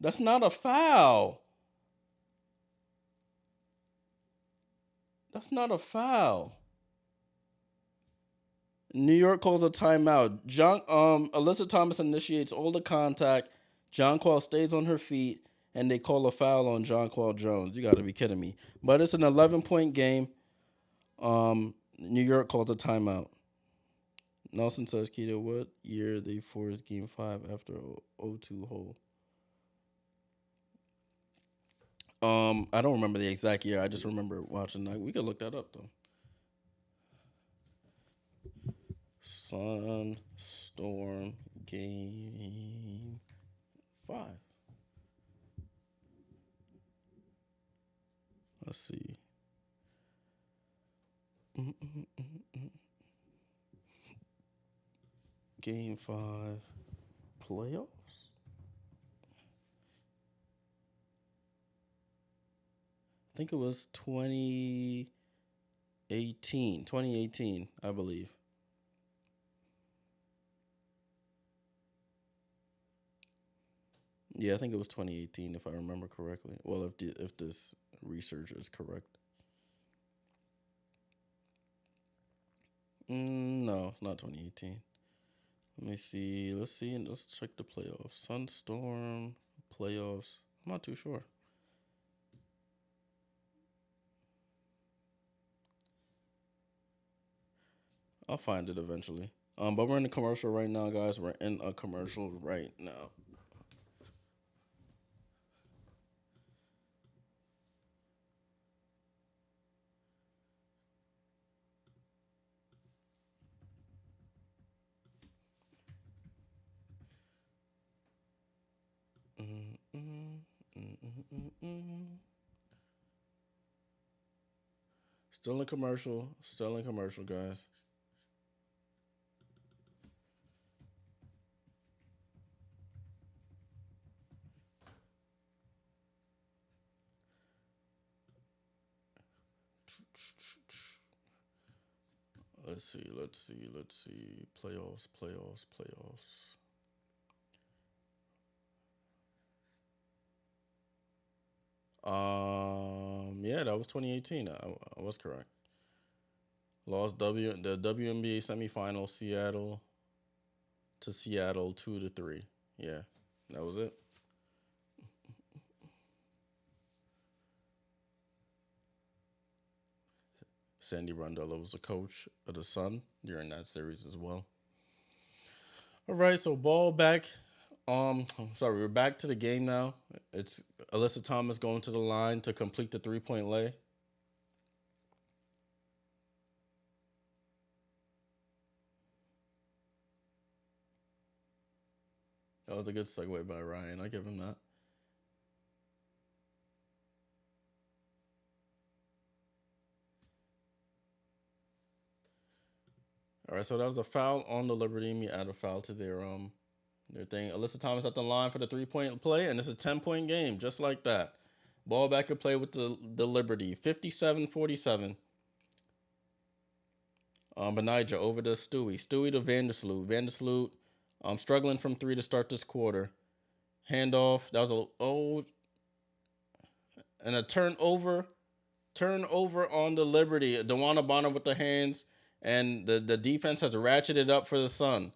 That's not a foul. That's not a foul. New York calls a timeout. Alyssa Thomas initiates all the contact. Jonquel stays on her feet, and they call a foul on Jonquel Jones. You got to be kidding me. But it's an 11-point game. New York calls a timeout. Nelson says, Keto, what year they forced Game 5 after 0-2 hole? I don't remember the exact year. I just remember watching that. We could look that up, though. Sun Storm Game 5. Let's see. Game 5 playoffs. I think it was 2018, I believe. Yeah, I think it was 2018, if I remember correctly. Well, if this research is correct. No, it's not 2018. Let me see. Let's see. Let's check the playoffs. Sunstorm playoffs. I'm not too sure. I'll find it eventually. But we're in a commercial right now, guys. We're in a commercial right now. Mm, mm, mm, mm, mm, mm. Still in commercial. Still in commercial, guys. Let's see. Let's see. Let's see. Playoffs. Playoffs. Playoffs. Yeah, that was 2018. I was correct. Lost the WNBA semifinal, Seattle to Seattle 2-3. Yeah, that was it. Sandy Rondella was the coach of the Sun during that series as well. All right, so ball back. I'm sorry, we're back to the game now. It's Alyssa Thomas going to the line to complete the 3-point lay. That was a good segue by Ryan. I give him that. All right, so that was a foul on the Liberty. Me add a foul to their thing. Alyssa Thomas at the line for the 3-point play, and it's a 10-point game, just like that. Ball back and play with the Liberty. 57-47. Benija over to Stewie. Stewie to Vandersloot. Vandersloot struggling from three to start this quarter. Handoff. That was and a turnover. Turnover on the Liberty. Dewana Bonner with the hands. And the defense has ratcheted up for the Sun.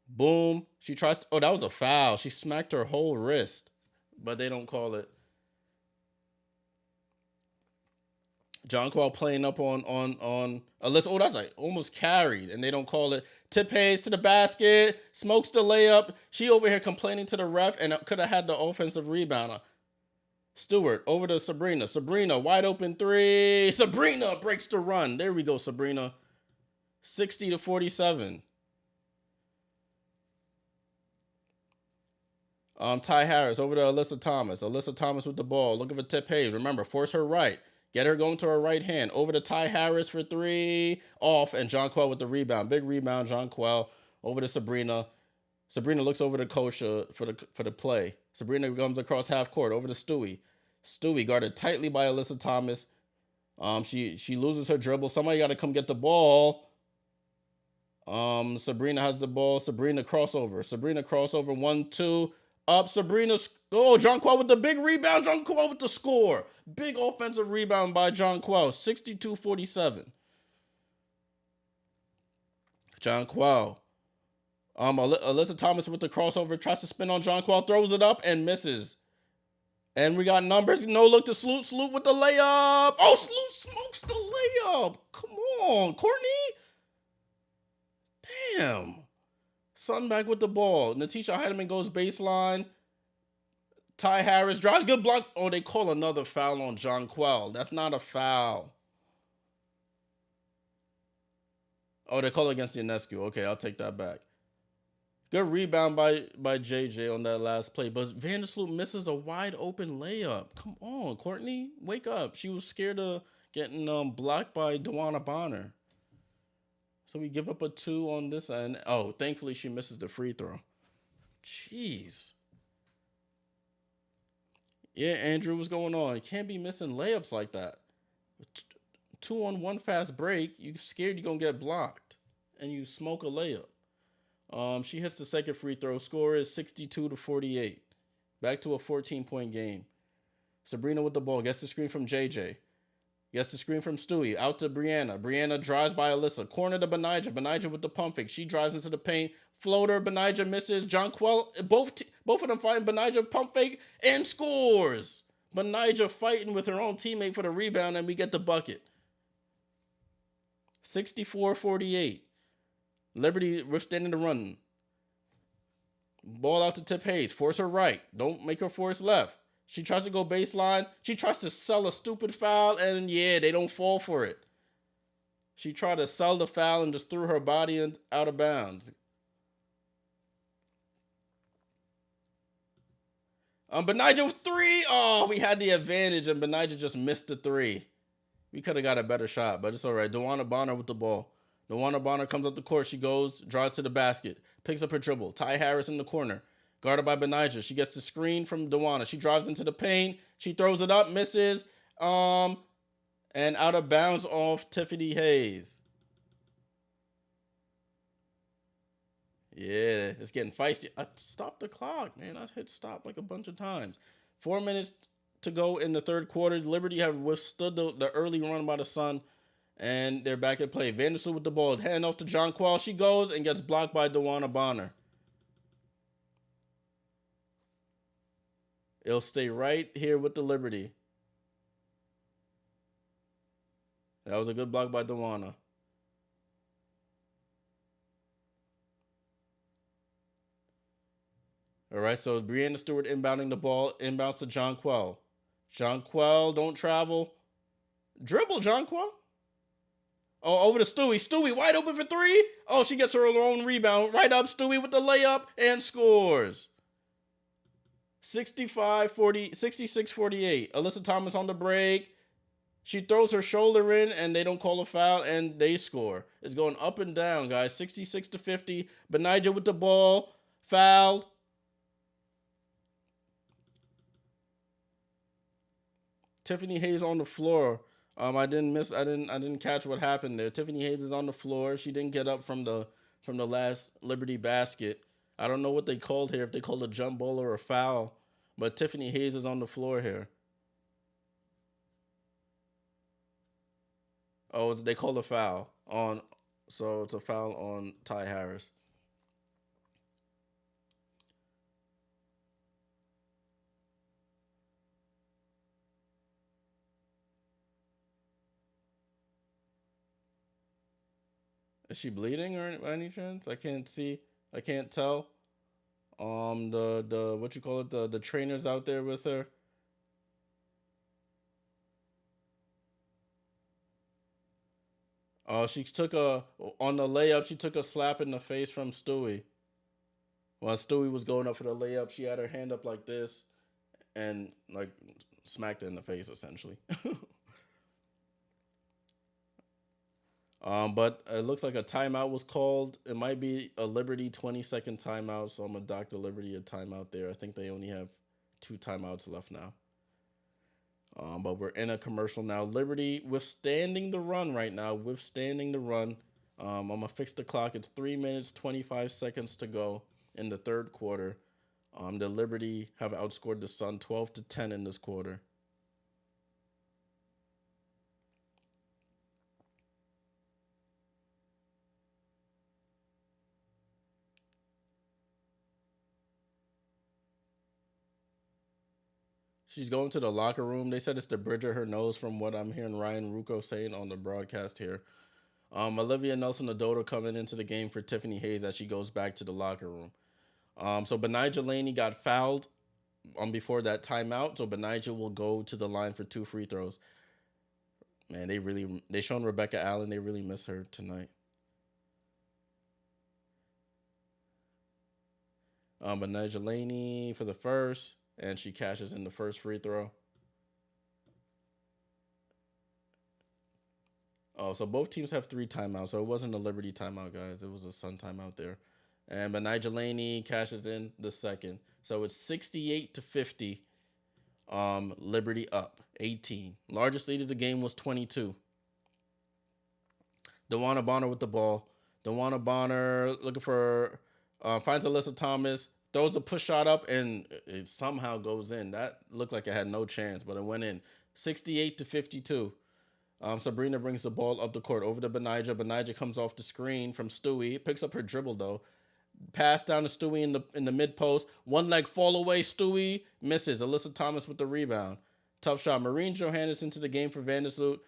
Boom. She tries to. Oh, that was a foul. She smacked her whole wrist. But they don't call it. Jonquil playing up on Alyssa. Oh, that's like almost carried, and they don't call it. Tip Hayes to the basket, smokes the layup. She over here complaining to the ref, and could have had the offensive rebound. Stewart over to Sabrina. Sabrina wide open three. Sabrina breaks the run. There we go, Sabrina. 60-47. Ty Harris over to Alyssa Thomas. Alyssa Thomas with the ball. Looking for Tip Hayes. Remember, force her right. Get her going to her right hand. Over to Ty Harris for three. Off. And Jonquil with the rebound. Big rebound, Jonquil. Over to Sabrina. Sabrina looks over to Coach for the play. Sabrina comes across half court. Over to Stewie. Stewie guarded tightly by Alyssa Thomas. She loses her dribble. Somebody got to come get the ball. Sabrina has the ball. Sabrina crossover. 1-2. Up, Sabrina. Oh, Jonquil with the big rebound. Jonquil with the score. Big offensive rebound by Jonquil. 62-47. Jonquil. Alyssa Thomas with the crossover. Tries to spin on Jonquil. Throws it up and misses. And we got numbers. No look to Sloot. Sloot with the layup. Oh, Sloot smokes the layup. Come on, Courtney. Damn. Sun back with the ball. Natisha Heidemann goes baseline. Ty Harris drives. Good block. Oh, they call another foul on Jonquil. That's not a foul. Oh, they call against Ionescu. Okay, I'll take that back. Good rebound by JJ on that last play. But Vandersloot misses a wide open layup. Come on, Courtney. Wake up. She was scared of getting blocked by Dewana Bonner. So we give up a 2 on this end. Oh, thankfully she misses the free throw. Jeez. Yeah, Andrew, what's going on? You can't be missing layups like that. 2-on-1 fast break. You scared you're going to get blocked. And you smoke a layup. She hits the second free throw. Score is 62-48. Back to a 14-point game. Sabrina with the ball. Gets the screen from JJ. Gets the screen from Stewie. Out to Brianna. Brianna drives by Alyssa. Corner to Benijah. Benijah with the pump fake. She drives into the paint. Floater. Benijah misses. Jonquel. Both of them fighting. Benijah pump fake and scores. Benijah fighting with her own teammate for the rebound, and we get the bucket. 64-48. Liberty withstanding the run. Ball out to Tip Hayes. Force her right. Don't make her force left. She tries to go baseline. She tries to sell a stupid foul, and yeah, they don't fall for it. She tried to sell the foul and just threw her body out of bounds. Benijah with three. Oh, we had the advantage, and Benijah just missed the three. We could have got a better shot, but it's all right. DeWanna Bonner with the ball. DeWanna Bonner comes up the court. She goes, drives to the basket, picks up her dribble. Ty Harris in the corner. Guarded by Benijah. She gets the screen from DeWanna. She drives into the paint. She throws it up, misses. And out of bounds off Tiffany Hayes. Yeah, it's getting feisty. I stopped the clock, man. I hit stop like a bunch of times. 4 minutes to go in the third quarter. Liberty have withstood the early run by the Sun, and they're back at play. Vanderson with the ball. Hand off to Jonquel. She goes and gets blocked by DeWanna Bonner. It'll stay right here with the Liberty. That was a good block by DeWanna. All right, so Brianna Stewart inbounding the ball. Inbounds to Jonquel. Jonquel, don't travel. Dribble, Jonquel. Oh, over to Stewie. Stewie wide open for three. Oh, she gets her own rebound. Right up, Stewie with the layup and scores. 66-48. Alyssa Thomas on the break. She throws her shoulder in, and they don't call a foul, and they score. It's going up and down, guys. 66-50. Benijah with the ball. Fouled. Tiffany Hayes on the floor. I didn't catch what happened there. Tiffany Hayes is on the floor. She didn't get up from the last Liberty basket. I don't know what they called here, if they called a jump ball or a foul, but Tiffany Hayes is on the floor here. Oh, they called a foul on, so it's a foul on Ty Harris. Is she bleeding or by any chance? I can't see. I can't tell. The what you call it? The trainers out there with her. She took a on the layup. She took a slap in the face from Stewie. While Stewie was going up for the layup, she had her hand up like this, and like smacked her in the face essentially. But it looks like a timeout was called. It might be a Liberty 20-second timeout, so I'm gonna dock the Liberty a timeout there. I think they only have 2 timeouts left now. But we're in a commercial now. Liberty withstanding the run right now. Withstanding the run. I'm gonna fix the clock. It's 3 minutes 25 seconds to go in the third quarter. The Liberty have outscored the Sun 12-10 in this quarter. She's going to the locker room. They said it's to bridge her nose from what I'm hearing Ryan Rucco saying on the broadcast here. Olivia Nelson-Ododa coming into the game for Tiffany Hayes as she goes back to the locker room. So Benijah Laney got fouled before that timeout. So Benijah will go to the line for 2 free throws. Man, they shown Rebecca Allen. They really miss her tonight. Benijah Laney for the first. And she cashes in the first free throw. Oh, so both teams have 3 timeouts. So it wasn't a Liberty timeout, guys. It was a Sun timeout there. And Benijah Laney cashes in the second. So it's 68-50. Liberty up 18. Largest lead of the game was 22. DeWanna Bonner with the ball. DeWanna Bonner looking for finds Alyssa Thomas. Throws a push shot up, and it somehow goes in. That looked like it had no chance, but it went in. 68-52. Sabrina brings the ball up the court over to Benija. Benija comes off the screen from Stewie. Picks up her dribble though. Pass down to Stewie in the mid post. One leg fall away. Stewie misses. Alyssa Thomas with the rebound. Tough shot. Marine Johannes into the game for Vandersloot.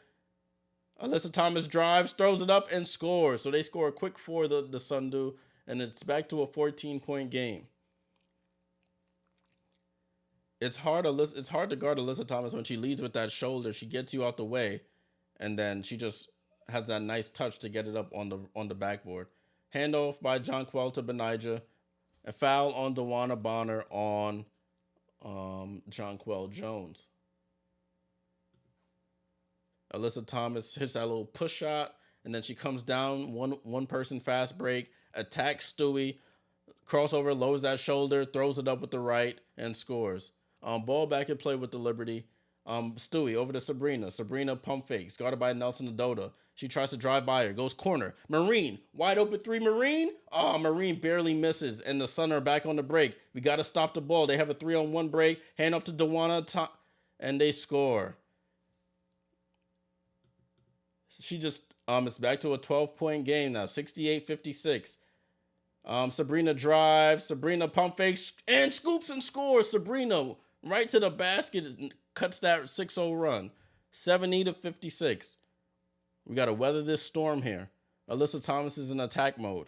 Alyssa Thomas drives, throws it up, and scores. So they score a quick 4, the Sun do, and it's back to a 14-point game. It's hard to guard Alyssa Thomas when she leads with that shoulder. She gets you out the way, and then she just has that nice touch to get it up on the backboard. Handoff by Jonquel to Benija. A foul on Dewana Bonner on Jonquel Jones. Alyssa Thomas hits that little push shot, and then she comes down, one person fast break, attacks Stewie, crossover, lowers that shoulder, throws it up with the right, and scores. Ball back in play with the Liberty. Stewie over to Sabrina. Sabrina pump fakes, guarded by Nelson Adota. She tries to drive by her, goes corner. Marine, wide open 3, Marine. Marine barely misses, and the Sun are back on the break. We got to stop the ball. They have a 3-on-1 break. Hand off to Dewana, and they score. She just, it's back to a 12-point game now, 68-56. Sabrina drives, Sabrina pump fakes, and scoops and scores. Sabrina right to the basket and cuts that 6-0 run, 70-56. We got to weather this storm here. Alyssa Thomas is in attack mode.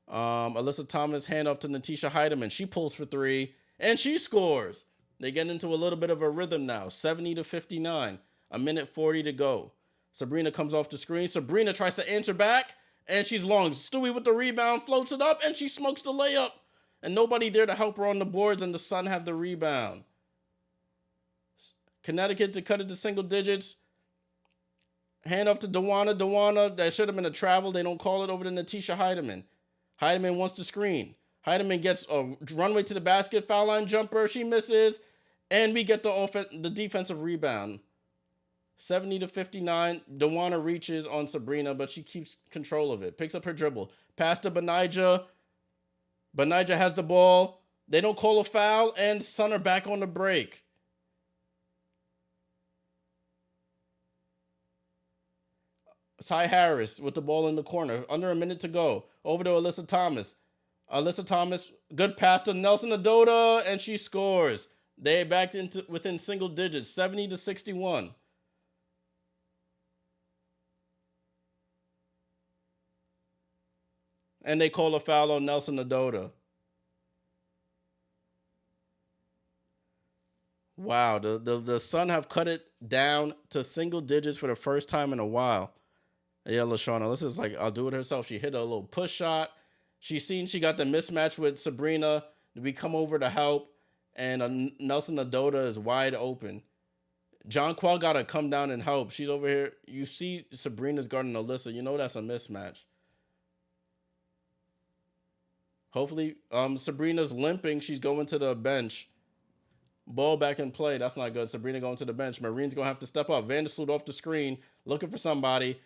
Alyssa Thomas handoff to Natisha Heidemann. She pulls for 3, and she scores. They get into a little bit of a rhythm now, 70-59, a minute 40 to go. Sabrina comes off the screen. Sabrina tries to answer back, and she's long. Stewie with the rebound, floats it up, and she smokes the layup. And nobody there to help her on the boards, and the Sun have the rebound. Connecticut to cut it to single digits. Hand off to Dewana. Dewana, that should have been a travel. They don't call it, over to Natisha Heidemann. Heidemann wants to screen. Heidemann gets a runway to the basket, foul line jumper. She misses, and we get the defensive rebound. 70-59. Dewana reaches on Sabrina, but she keeps control of it. Picks up her dribble. Pass to Benija. Benija has the ball. They don't call a foul, and Sun are back on the break. Ty Harris with the ball in the corner. Under a minute to go. Over to Alyssa Thomas. Alyssa Thomas, good pass to Nelson Adota, and she scores. They backed into within single digits, 70-61. And they call a foul on Nelson Adota. Wow, the Sun have cut it down to single digits for the first time in a while. Yeah, LaShawna, this is like, I'll do it herself. She hit a little push shot. She got the mismatch with Sabrina. We come over to help, and Nelson Adota is wide open. Jonquel got to come down and help. She's over here. You see Sabrina's guarding Alyssa. You know that's a mismatch. Hopefully, Sabrina's limping. She's going to the bench. Ball back in play. That's not good. Sabrina going to the bench. Marine's going to have to step up. Vandersloot off the screen, looking for somebody.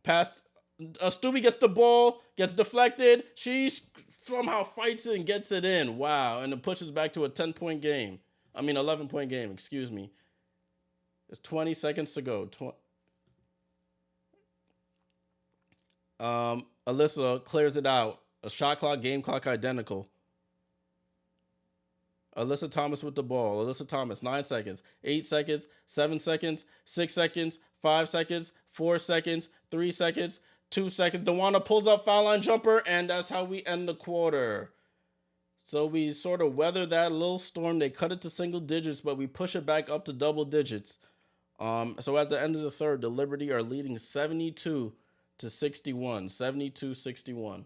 Past, Stewie gets the ball, gets deflected. She somehow fights it and gets it in. Wow. And it pushes back to a 11-point game. Excuse me. It's 20 seconds to go. Alyssa clears it out. A shot clock, game clock identical. Alyssa Thomas with the ball. Alyssa Thomas, 9 seconds, 8 seconds, 7 seconds, 6 seconds, 5 seconds, 4 seconds, 3 seconds, 2 seconds. Dewana pulls up, foul line jumper, and that's how we end the quarter. So we sort of weather that little storm. They cut it to single digits, but we push it back up to double digits. So at the end of the third, the Liberty are leading 72-61, 72-61.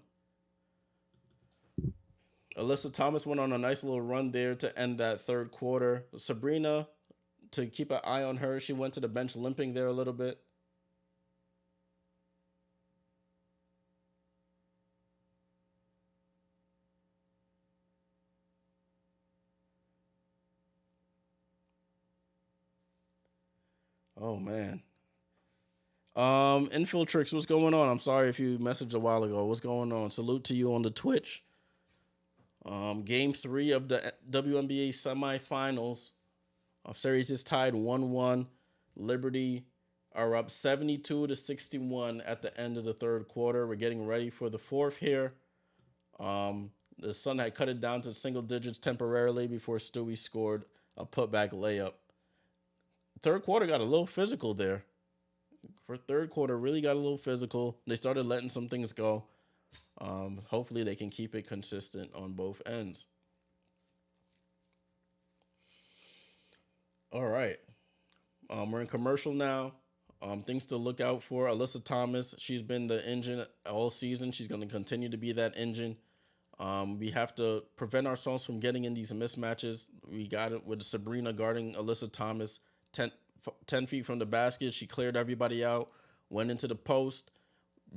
Alyssa Thomas went on a nice little run there to end that third quarter. Sabrina, to keep an eye on her, she went to the bench limping there a little bit. Oh, man. Infiltrix, what's going on? I'm sorry if you messaged a while ago. What's going on? Salute to you on the Twitch. Game 3 of the WNBA semifinals. Series is tied 1-1. Liberty are up 72-61 at the end of the third quarter. We're getting ready for the fourth here. The Sun had cut it down to single digits temporarily before Stewie scored a putback layup. Third quarter got a little physical there. For third quarter, really got a little physical. They started letting some things go. Hopefully they can keep it consistent on both ends. All right. We're in commercial now. Things to look out for. Alyssa Thomas, she's been the engine all season. She's going to continue to be that engine. We have to prevent ourselves from getting in these mismatches. We got it with Sabrina guarding Alyssa Thomas 10 feet from the basket. She cleared everybody out, went into the post.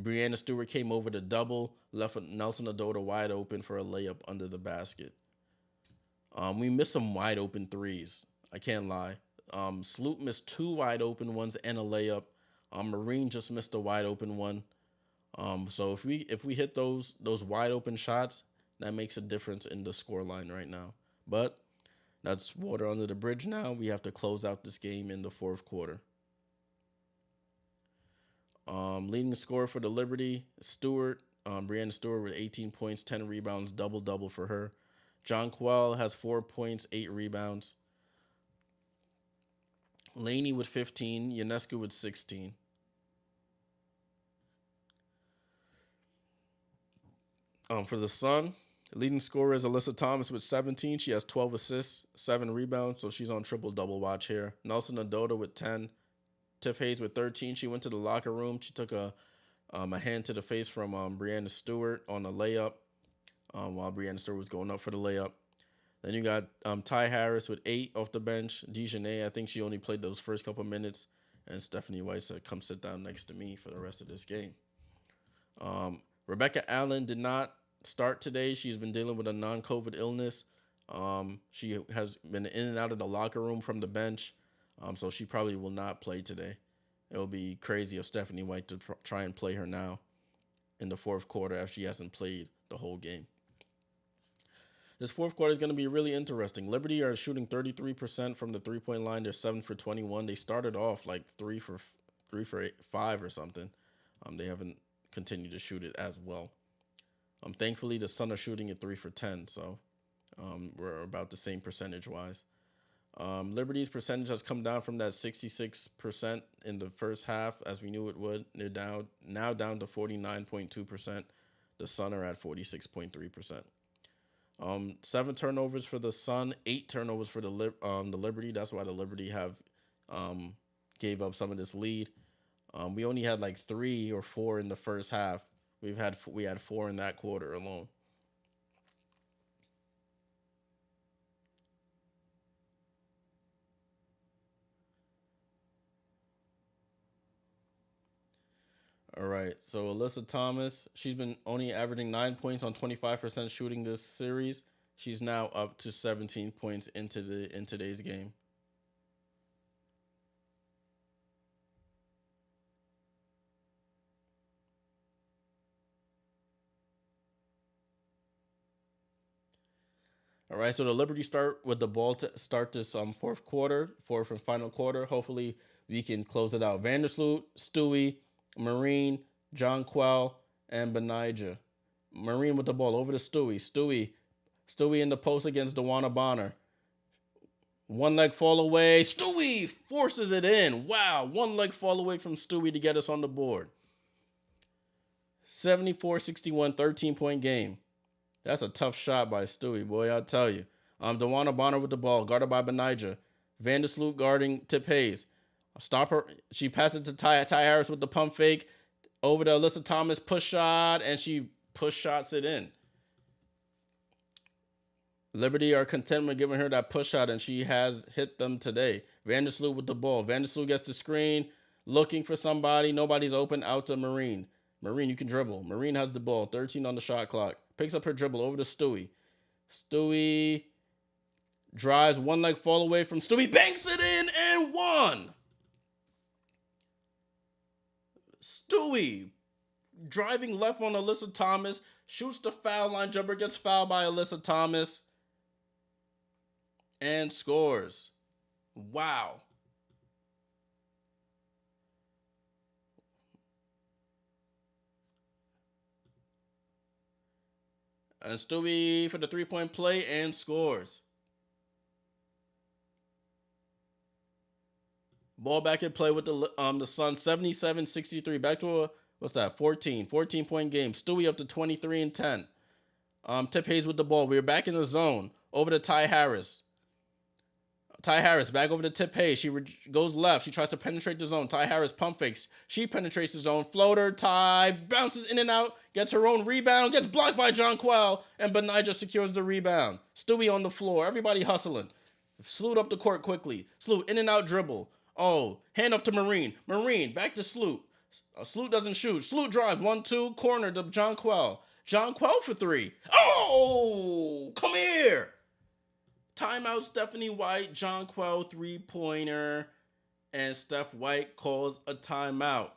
Breanna Stewart came over to double, left Nelson Adota wide open for a layup under the basket. We missed some wide open threes. I can't lie. Sloop missed 2 wide open ones and a layup. Marine just missed a wide open one. So if we hit those wide open shots, that makes a difference in the score line right now. But that's water under the bridge now. We have to close out this game in the fourth quarter. Leading scorer for the Liberty, Stewart. Breanna Stewart with 18 points, 10 rebounds, double-double for her. Jonquel has 4 points, 8 rebounds. Laney with 15, Ionescu with 16. For the Sun, leading scorer is Alyssa Thomas with 17. She has 12 assists, 7 rebounds, so she's on triple-double watch here. Nelson Adota with 10. Tiff Hayes with 13. She went to the locker room. She took a hand to the face from Breanna Stewart on a layup while Breanna Stewart was going up for the layup. Then you got Ty Harris with 8 off the bench. Dejanay, I think she only played those first couple minutes. And Stephanie White said, come sit down next to me for the rest of this game. Rebecca Allen did not start today. She's been dealing with a non-COVID illness. She has been in and out of the locker room from the bench. So she probably will not play today. It'll be crazy of Stephanie White to try and play her now in the fourth quarter after she hasn't played the whole game. This fourth quarter is going to be really interesting. Liberty are shooting 33% from the three-point line. They're 7 for 21. They started off like 3 for 5 or something. They haven't continued to shoot it as well. Thankfully, the Sun are shooting at 3 for 10, so we're about the same percentage-wise. Liberty's percentage has come down from that 66% in the first half, as we knew it would. They're now down to 49.2%. The Sun are at 46.3%. 7 turnovers for the Sun, 8 turnovers for the Liberty. That's why the Liberty have gave up some of this lead. We only had like 3 or 4 in the first half. We had 4 in that quarter alone. All right, so Alyssa Thomas, she's been only averaging 9 points on 25% shooting this series. She's now up to 17 points in today's game. All right, so the Liberty start with the ball to start this fourth and final quarter. Hopefully we can close it out. Vandersloot, Stewie, Marine, Jonquel, and Benijah. Marine with the ball over to Stewie. Stewie in the post against DeWanna Bonner. One leg fall away. Stewie forces it in. Wow, one leg fall away from Stewie to get us on the board. 74-61, 13-point game. That's a tough shot by Stewie, boy, I'll tell you. DeWanna Bonner with the ball, guarded by Benijah. Vandersloot guarding Tip Hayes. Stop her. She passes to Ty Harris with the pump fake. Over to Alyssa Thomas, push shot, and she push shots it in. Liberty are content with giving her that push shot, and she has hit them today. Vandersloot with the ball. Vandersloot gets the screen, looking for somebody. Nobody's open, out to Marine. Marine, you can dribble. Marine has the ball, 13 on the shot clock. Picks up her dribble over to Stewie. Stewie drives, one leg fall away from Stewie, banks it in, and one. Stewie driving left on Alyssa Thomas, shoots the foul line jumper, gets fouled by Alyssa Thomas, and scores. Wow. And Stewie for the three-point play and scores. Ball back in play with the Suns, 77-63. Back to what's that, 14-point game. Stewie up to 23 and 10. Tip Hayes with the ball. We were back in the zone. Over to Ty Harris. Ty Harris back over to Tip Hayes. She goes left. She tries to penetrate the zone. Ty Harris pump fakes. She penetrates the zone. Floater. Ty bounces in and out. Gets her own rebound. Gets blocked by Jonquel. And Benija secures the rebound. Stewie on the floor. Everybody hustling. Sloot up the court quickly. Sloot in and out dribble. Oh, hand off to Marine. Marine back to Sloot. Sloot doesn't shoot. Sloot drives. 1-2. Corner to Jonquel. Jonquel for three. Oh, come here. Timeout, Stephanie White, Jonquel three-pointer, and Steph White calls a timeout.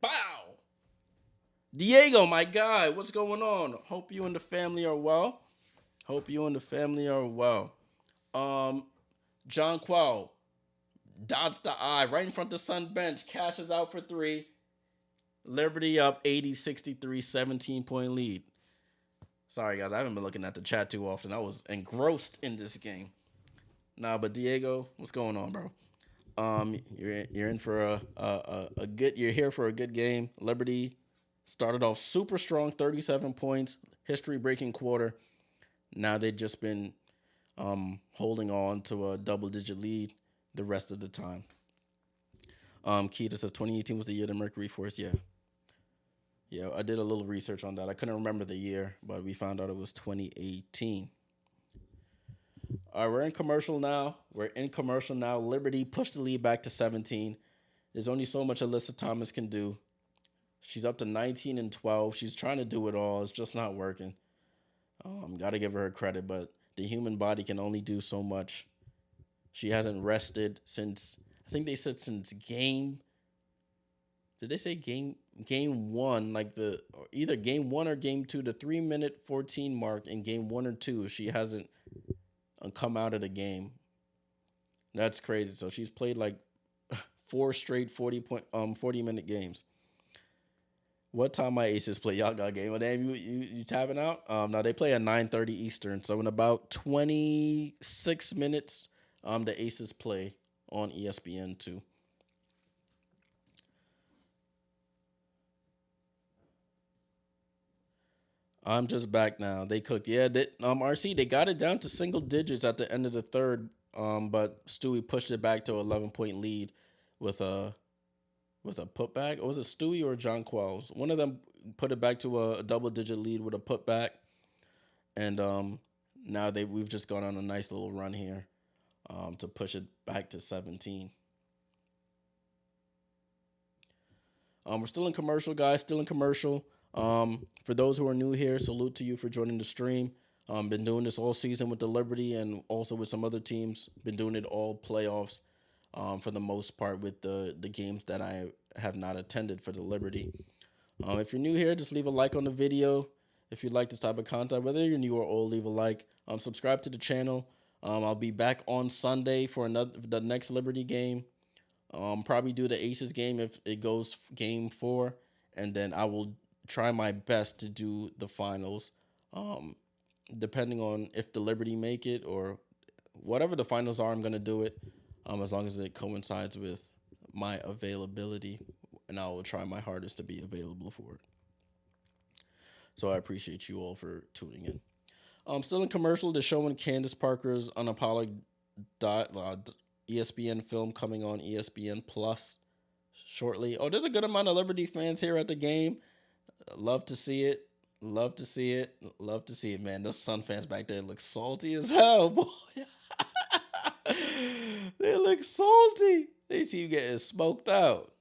Bow! Diego, my guy, what's going on? Hope you and the family are well. Jonquel dots the I right in front of the Sun bench, cashes out for three. Liberty up 80-63, 17-point lead. Sorry, guys. I haven't been looking at the chat too often. I was engrossed in this game. Nah, but Diego, what's going on, bro? You're in for a good. You're here for a good game. Liberty started off super strong, 37 points, history-breaking quarter. Now they've just been holding on to a double-digit lead the rest of the time. Keita says 2018 was the year the Mercury Force. Yeah, I did a little research on that. I couldn't remember the year, but we found out it was 2018. All right, we're in commercial now. Liberty pushed the lead back to 17. There's only so much Alyssa Thomas can do. She's up to 19 and 12. She's trying to do it all. It's just not working. Got to give her credit, but the human body can only do so much. She hasn't rested since, I think they said since game. Did they say game one, like either game 1 or game 2, the 3-minute 14 mark in game 1 or 2, she hasn't come out of the game. That's crazy. So she's played like 4 straight 40-minute games. What time my Aces play? Y'all got a game. Damn, you tapping out? Now they play at 9:30 Eastern. So in about 26 minutes, the Aces play on ESPN2. I'm just back now. They cooked. Yeah, RC, they got it down to single digits at the end of the third. But Stewie pushed it back to 11-point lead with a putback. Or was it Stewie or Jonquel? One of them put it back to a double-digit lead with a putback. And now we've just gone on a nice little run here to push it back to 17. We're still in commercial, guys. Still in commercial. For those who are new here, salute to you for joining the stream. Been doing this all season with the Liberty and also with some other teams. Been doing it all playoffs for the most part with the games that I have not attended for the Liberty. If you're new here, just leave a like on the video. If you like this type of content, whether you're new or old, leave a like. Subscribe to the channel. I'll be back on Sunday for the next Liberty game. Probably do the Aces game if it goes game 4. And then I will try my best to do the finals, depending on if the Liberty make it or whatever the finals are. I'm going to do it as long as it coincides with my availability, and I will try my hardest to be available for it. So I appreciate you all for tuning in. Still in commercial, they're showing Candace Parker's Unapologetic ESPN film coming on ESPN Plus shortly. Oh, there's a good amount of Liberty fans here at the game. Love to see it. Love to see it, man. Those Sun fans back there look salty as hell, boy. They look salty. They see you getting smoked out.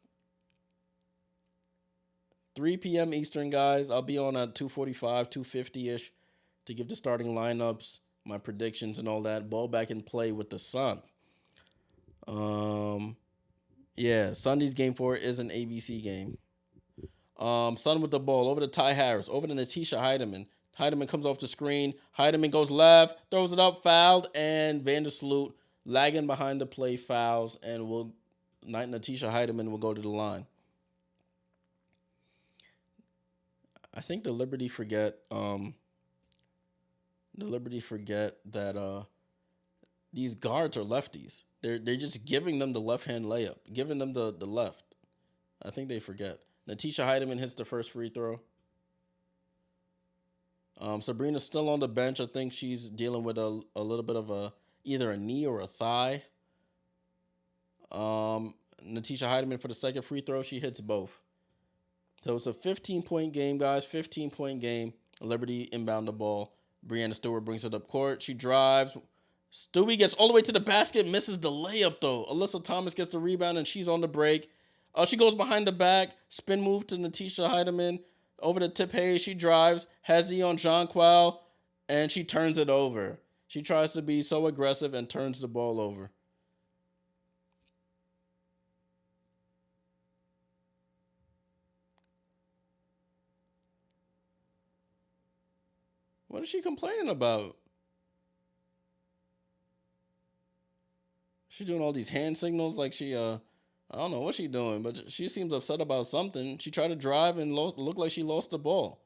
3 p.m. Eastern, guys. I'll be on at 2:45, 2:50-ish to give the starting lineups, my predictions, and all that. Ball back in play with the Sun. Yeah, Sunday's game 4 is an ABC game. Sun with the ball over to Ty Harris, over to Natisha Heidemann. Heidemann comes off the screen. Heidemann goes left, throws it up, fouled, and Vandersloot lagging behind the play fouls, and Natisha Heidemann will go to the line. I think the Liberty forget the Liberty forget that these guards are lefties. They're just giving them the left hand layup, giving them the left. I think they forget. Natisha Heidemann hits the first free throw. Sabrina's still on the bench. I think she's dealing with a little bit of either a knee or a thigh. Natisha Heidemann for the second free throw, she hits both. So it's a 15-point game, guys. 15-point game. Liberty inbound the ball. Breanna Stewart brings it up court. She drives. Stewie gets all the way to the basket, misses the layup though. Alyssa Thomas gets the rebound and she's on the break. She goes behind the back, spin move to Natisha Heidemann. Over to Tip Hayes, she drives, Hezzy on Jonquel, and she turns it over. She tries to be so aggressive and turns the ball over. What is she complaining about? She doing all these hand signals like she I don't know what she doing, but she seems upset about something. She tried to drive and looked like she lost the ball.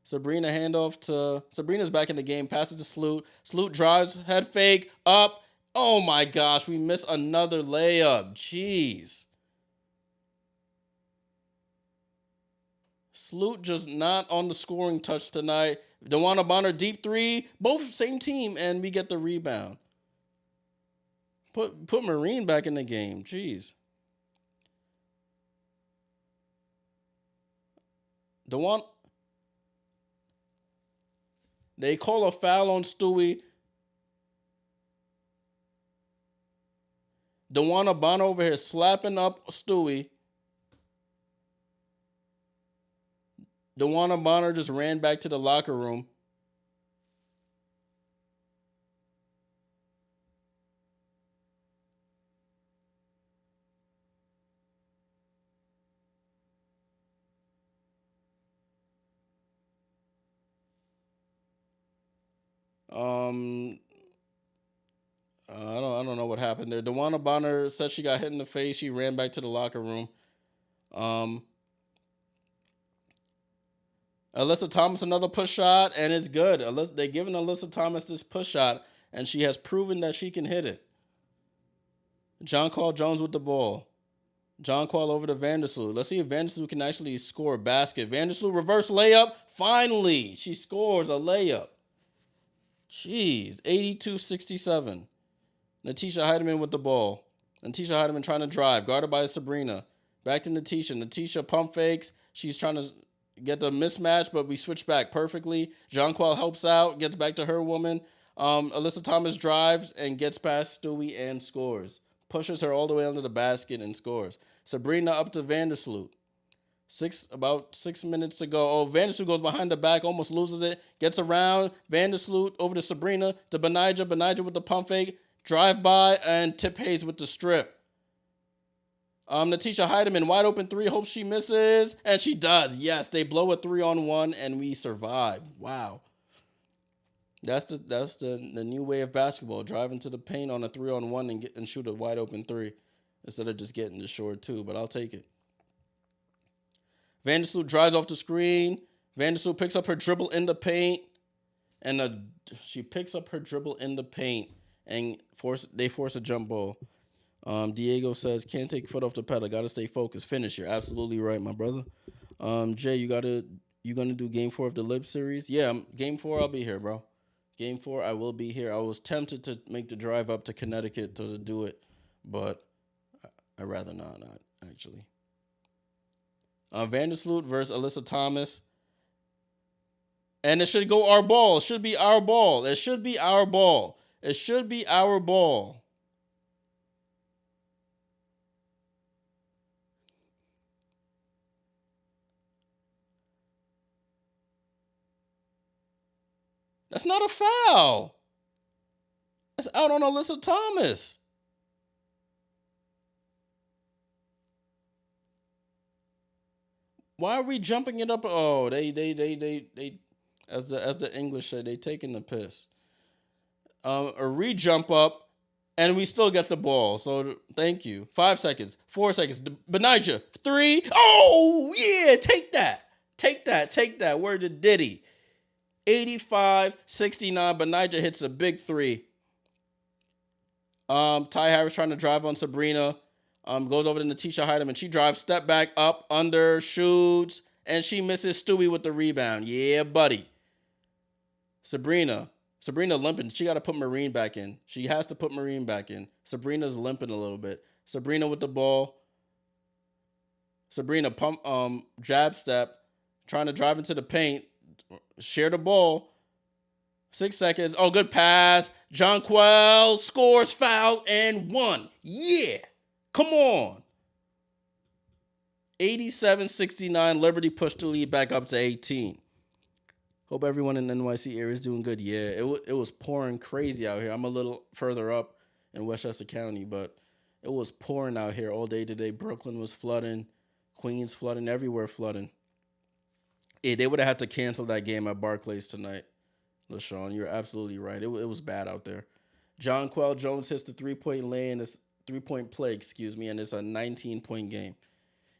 Sabrina handoff to Sabrina's back in the game. Passes to Sloot. Sloot drives, head fake, up. Oh my gosh, we miss another layup. Jeez. Sloot just not on the scoring touch tonight. DeWanna Bonner deep three. Both same team, and we get the rebound. Put Marine back in the game. Jeez. They call a foul on Stewie. DeWanna Bonner over here slapping up Stewie. DeWanna Bonner just ran back to the locker room. I don't know what happened there. DeWanna Bonner said she got hit in the face. She ran back to the locker room. Alyssa Thomas another push shot, and it's good. They're giving Alyssa Thomas this push shot, and she has proven that she can hit it. Jonquel Jones with the ball. Jonquel over to Vandersloot. Let's see if Vandersloot can actually score a basket. Vandersloot reverse layup. Finally, she scores a layup. Jeez, 82-67. Natisha Heidemann with the ball. Natisha Heidemann trying to drive, guarded by Sabrina. Back to Natisha. Natisha pump fakes. She's trying to get the mismatch, but we switch back perfectly. Jonquel helps out, gets back to her woman. Alyssa Thomas drives and gets past Stewie and scores. Pushes her all the way under the basket and scores. Sabrina up to Vandersloot. About 6 minutes to go. Oh, Vandersloot goes behind the back, almost loses it. Gets around. Vandersloot over to Sabrina, to Benijah. Benijah with the pump fake. Drive by, and Tip Hayes with the strip. Natisha Heidemann, wide open three. Hopes she misses. And she does. Yes, they blow a 3-on-1, and we survive. Wow. That's the new way of basketball. Driving to the paint on a 3-on-1 and shoot a wide open three instead of just getting the short two. But I'll take it. Vandersloot drives off the screen. Vandersloot picks up her dribble in the paint. And she picks up her dribble in the paint. And they force a jump ball. Diego says, can't take foot off the pedal. Got to stay focused. Finish. You're absolutely right, my brother. Jay, you going to do game 4 of the Libs series? Yeah, game 4, I'll be here, bro. Game 4, I will be here. I was tempted to make the drive up to Connecticut to do it, but I'd rather not actually. Vandersloot versus Alyssa Thomas. And it should go our ball. It should be our ball. It should be our ball. It should be our ball. That's not a foul. That's out on Alyssa Thomas. Why are we jumping it up? Oh, they as the English say, they taking the piss. A re-jump up, and we still get the ball. So thank you. 5 seconds, 4 seconds. Benijah, 3. Oh yeah, take that. Word to Diddy. 85-69. Benija hits a big three. Ty Harris trying to drive on Sabrina. Goes over to Natisha Heidemann. She drives, step back, up, under, shoots, and she misses Stewie with the rebound. Yeah, buddy. Sabrina limping. She got to put Marine back in. She has to put Marine back in. Sabrina's limping a little bit. Sabrina with the ball. Sabrina pump jab step, trying to drive into the paint. Share the ball. 6 seconds. Oh, good pass. Jonquel scores, foul, and one. Yeah. Come on. 87-69. Liberty pushed the lead back up to 18. Hope everyone in the NYC area is doing good. Yeah, it was pouring crazy out here. I'm a little further up in Westchester County, but it was pouring out here all day today. Brooklyn was flooding. Queens flooding. Everywhere flooding. Yeah, they would have had to cancel that game at Barclays tonight. LaShawn, you're absolutely right. It was bad out there. Jonquel Jones hits the 3-point play, and it's 3-point play, and it's a 19-point game.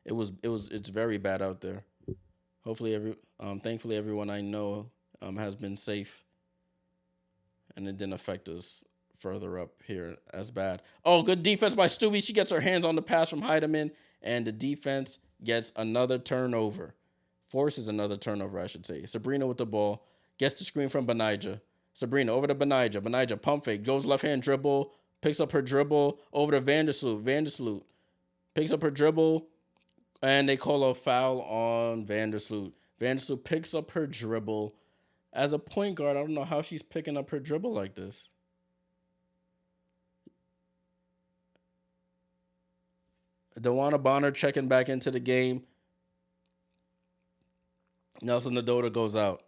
It's very bad out there. Hopefully thankfully everyone I know has been safe, and it didn't affect us further up here as bad. Oh, good defense by Stewie. She gets her hands on the pass from Heidemann, and the defense gets another turnover. Forces another turnover, I should say. Sabrina with the ball. Gets the screen from Benija. Sabrina over to Benija. Benija pump fake. Goes left hand dribble. Picks up her dribble. Over to Vandersloot. Vandersloot picks up her dribble. And they call a foul on Vandersloot. Vandersloot picks up her dribble. As a point guard, I don't know how she's picking up her dribble like this. DeWanna Bonner checking back into the game. Nelson Nadota goes out.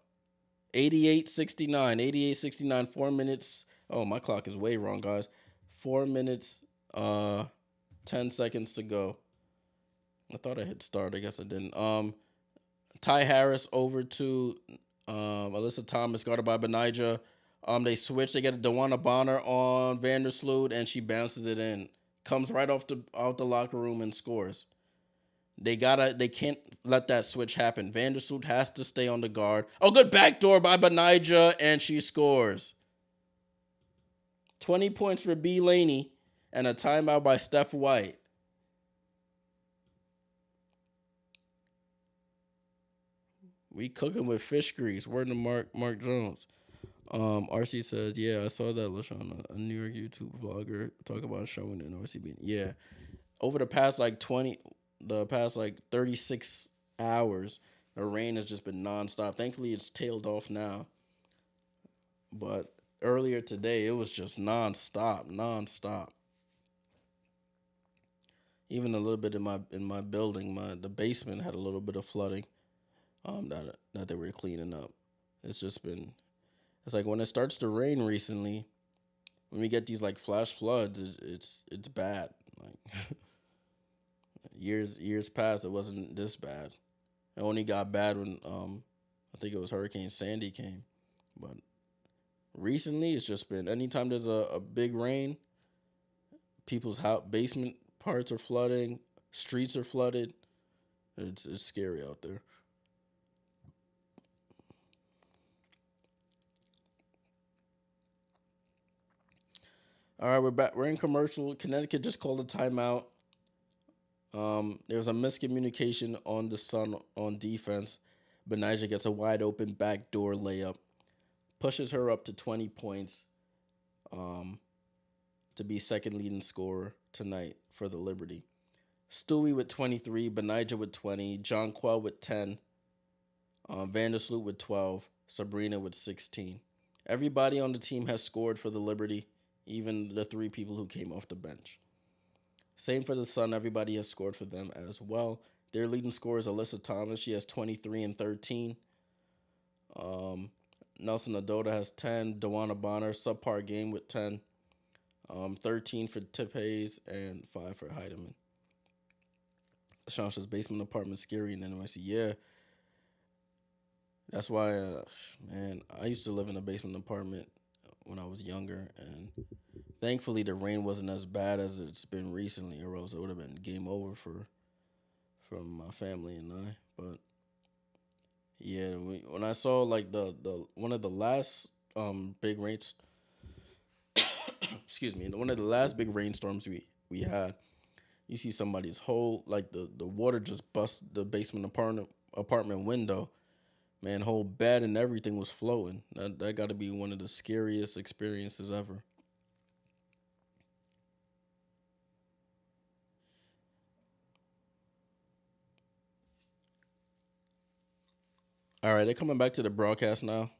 88-69. 88-69. 4 minutes. Oh, my clock is way wrong, guys. 4 minutes, 10 seconds to go. I thought I hit start. I guess I didn't. Ty Harris over to Alyssa Thomas, guarded by Benija. They switch. They get a DeWanna Bonner on Vandersloot, and she bounces it in. Comes right out the locker room and scores. They can't let that switch happen. Vandersloot has to stay on the guard. Oh, good backdoor by Benija, and she scores. 20 points for B. Laney, and a timeout by Steph White. We cooking with fish grease. Word to Mark Jones. RC says, yeah, I saw that LaShawn, a New York YouTube vlogger, talk about showing an RC being. Yeah. Over the past 36 hours, the rain has just been nonstop. Thankfully, it's tailed off now. But earlier today, it was just nonstop. Even a little bit in my building, the basement had a little bit of flooding. That they were cleaning up. It's like when it starts to rain recently, when we get these flash floods, it's bad. Years past, it wasn't this bad. It only got bad when I think it was Hurricane Sandy came. But recently, it's just been anytime there's a big rain, people's basement parts are flooding, streets are flooded. It's scary out there. All right, we're back. We're in commercial. Connecticut just called a timeout. There was a miscommunication on the Sun on defense. Benija gets a wide open backdoor layup, pushes her up to 20 points, to be second leading scorer tonight for the Liberty. Stewie with 23, Benija with 20, Jonquel with 10, Vandersloot with 12, Sabrina with 16. Everybody on the team has scored for the Liberty, even the 3 people who came off the bench. Same for the Sun. Everybody has scored for them as well. Their leading scorer is Alyssa Thomas. She has 23 and 13. Nelson Nadota has 10. DeWanna Bonner, subpar game with 10. 13 for Tip Hayes and 5 for Heidemann. Sean says basement apartment scary in NYC. Yeah. That's why, man, I used to live in a basement apartment when I was younger, and thankfully the rain wasn't as bad as it's been recently, or else it would have been game over for my family and I. But Yeah, when I saw like the one of the last big rains, excuse me, one of the last big rainstorms we had, you see somebody's whole like the water just bust the basement apartment window. Man, whole bed and everything was floating. That got to be one of the scariest experiences ever. All right, they're coming back to the broadcast now.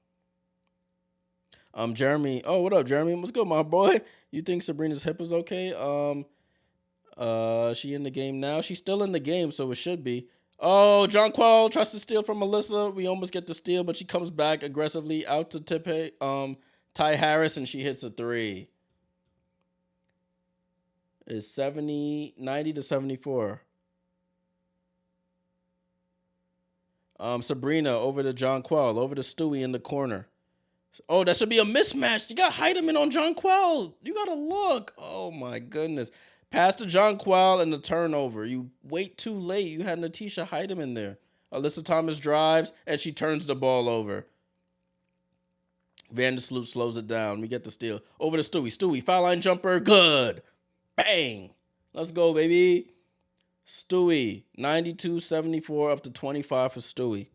Jeremy. Oh, what up, Jeremy? What's good, my boy? You think Sabrina's hip is okay? She in the game now? She's still in the game, so it should be. Oh, John Quell tries to steal from Melissa. We almost get the steal, but she comes back aggressively out to Ty Harris, and she hits a three. It's 90 to 74. Sabrina over to John Quell, over to Stewie in the corner. Oh, that should be a mismatch. You got Heidemann on John Quell. You got to look. Oh, my goodness. Pass to John Quell and the turnover. You wait too late. You had Natisha Heidemann there. Alyssa Thomas drives, and she turns the ball over. Vandersloot slows it down. We get the steal. Over to Stewie. Stewie, foul line jumper. Good. Bang. Let's go, baby. Stewie, 92-74 up to 25 for Stewie.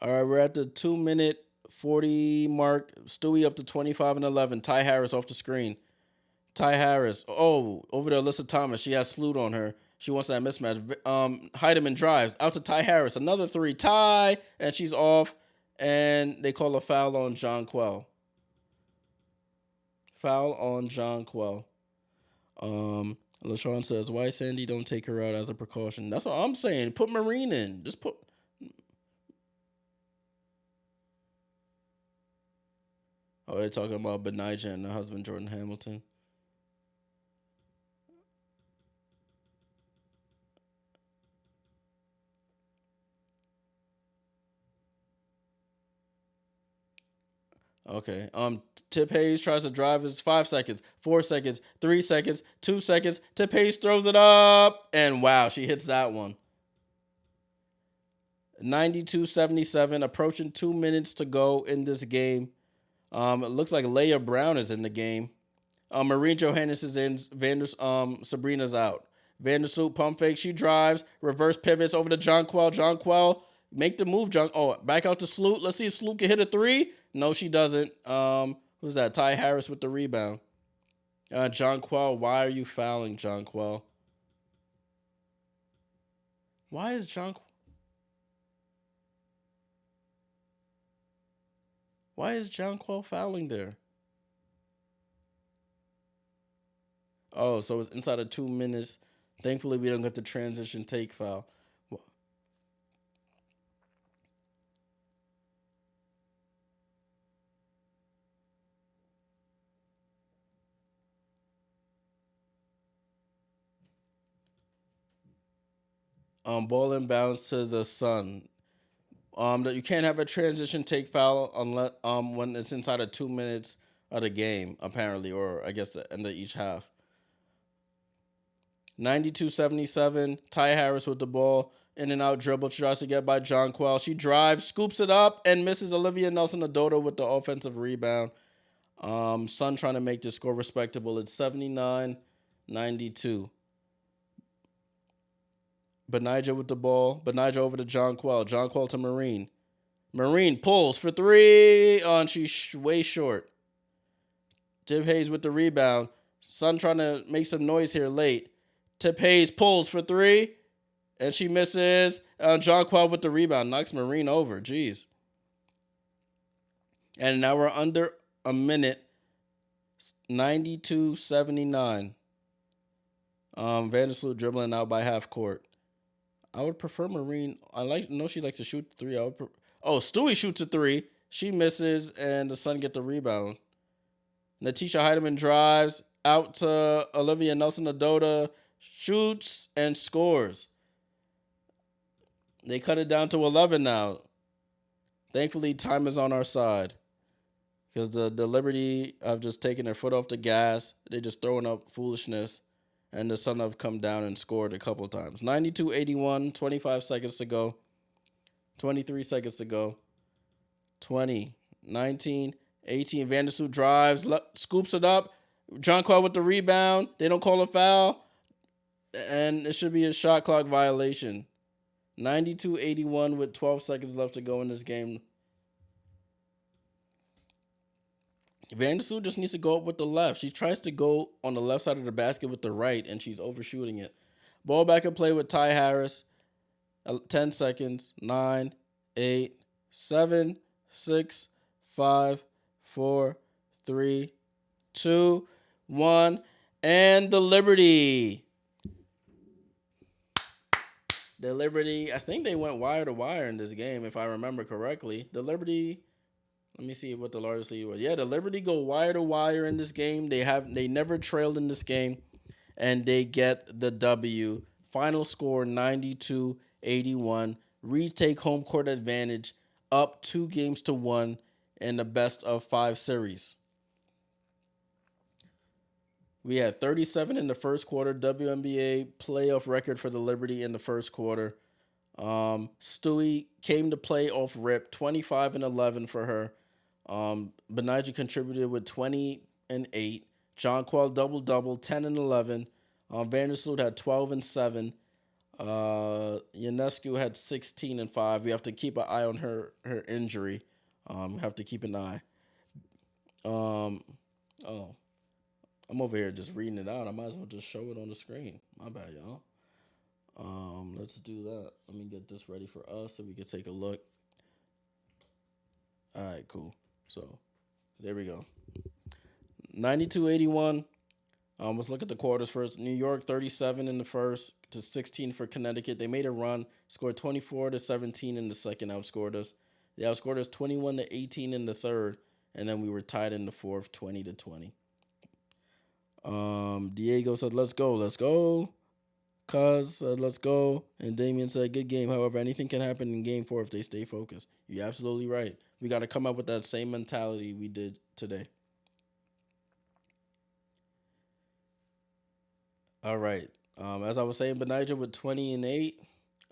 All right, we're at the 2-minute 40 mark. Stewie up to 25-11. Ty Harris off the screen. Ty Harris. Oh, over to Alyssa Thomas. She has Sloot on her. She wants that mismatch. Heidemann drives out to Ty Harris. Another three. Ty, and she's off. And they call a foul on John Quell. Foul on John Quell. LaShawn says, why Sandy don't take her out as a precaution? That's what I'm saying. Put Marine in. Just put. Oh, they're talking about Benijah and her husband, Jordan Hamilton. Okay. Tip Hayes tries to drive. It's 5 seconds, 4 seconds, 3 seconds, 2 seconds. Tip Hayes throws it up, and wow, she hits that one. 92-77, approaching 2 minutes to go in this game. It looks like Leia Brown is in the game. Marine Johannes is in. Sabrina's out. Vandersloot pump fake. She drives. Reverse pivots over to John Quell. John Quell, make the move. Back out to Sloot. Let's see if Sloot can hit a three. No, she doesn't. Who's that? Ty Harris with the rebound. John Quell, why are you fouling, John Quell? Why is John Quell fouling there? Oh, so it's inside of 2 minutes. Thankfully, we don't get the transition take foul. Ball inbounds to the Sun. That you can't have a transition take foul unless when it's inside of 2 minutes of the game, apparently, or I guess the end of each half. 92-77. Ty Harris with the ball. In and out dribble. Tries to get by John Quell. She drives, scoops it up, and misses Olivia Nelson-Adota with the offensive rebound. Sun trying to make this score respectable. It's 79-92. Benijah with the ball. Benijah over to John Quell. John Quell to Marine. Marine pulls for three. Oh, and she's way short. Tip Hayes with the rebound. Sun trying to make some noise here late. Tip Hayes pulls for three. And she misses. John Quell with the rebound. Knocks Marine over. Jeez. And now we're under a minute. 92-79. Vandersloot dribbling out by half court. I would prefer Marine. Know she likes to shoot three. Stewie shoots a three. She misses, and the Sun get the rebound. Natisha Heidemann drives out to Olivia Nelson-Adota, shoots, and scores. They cut it down to 11 now. Thankfully, time is on our side. Because the Liberty have just taken their foot off the gas. They're just throwing up foolishness. and the Sun have come down and scored a couple times. 92-81, 25 seconds to go. 23 seconds to go. 20, 19, 18. Vandersloot drives, scoops it up. Jonquel with the rebound. They don't call a foul. And it should be a shot clock violation. 92-81 with 12 seconds left to go in this game. Vandersloot just needs to go up with the left. She tries to go on the left side of the basket with the right, and she's overshooting it. Ball back in play with Ty Harris. 10 seconds. 9, 8, 7, 6, 5, 4, 3, 2, 1. And the Liberty. The Liberty, I think they went wire to wire in this game, if I remember correctly. The Liberty, let me see what the largest lead was. Yeah, the Liberty go wire to wire in this game. They never trailed in this game, and they get the W. Final score 92-81. Retake home court advantage, up 2-1 in the best of 5 series. We had 37 in the first quarter. WNBA playoff record for the Liberty in the first quarter. Stewie came to play off rip, 25 and 11 for her. Benija contributed with 20 and 8. Jonquel double-double, 10 and 11. Vandersloot had 12 and 7. Ionescu had 16 and 5. We have to keep an eye on her injury. Have to keep an eye. I'm over here just reading it out. I might as well just show it on the screen. My bad, y'all. Let's do that. Let me get this ready for us so we can take a look. All right, cool. So there we go. 92-81. Let's look at the quarters first. New York 37 in the first to 16 for Connecticut. They made a run, scored 24-17 in the second, outscored us. They outscored us 21-18 in the third, and then we were tied in the fourth, 20-20. Diego said, let's go. Cuz said, let's go. And Damian said, good game. However, anything can happen in game 4 if they stay focused. You're absolutely right. We got to come up with that same mentality we did today. All right. As I was saying, Benija with 20 and 8.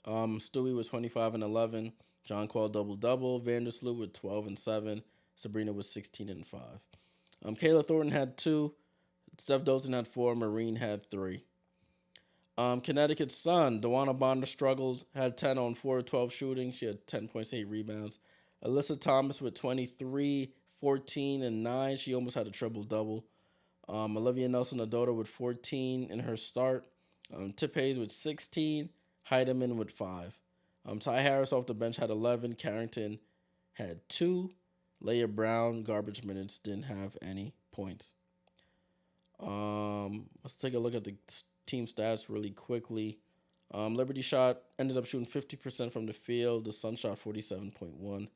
Stewie with 25 and 11. Jonquel double-double. Vandersloot with 12 and 7. Sabrina with 16 and 5. Kayla Thornton had 2. Steph Dawson had 4. Marine had 3. Connecticut's Sun, Dewana Bonder struggled, had 10 on 4 of 12 shooting. She had 10 points, 8 rebounds. Alyssa Thomas with 23, 14, and 9. She almost had a triple-double. Olivia Nelson-Adota with 14 in her start. Tip Hayes with 16. Heidemann with 5. Ty Harris off the bench had 11. Carrington had 2. Leah Brown, garbage minutes, didn't have any points. Let's take a look at the team stats really quickly. Liberty ended up shooting 50% from the field. The Sun shot 47.1.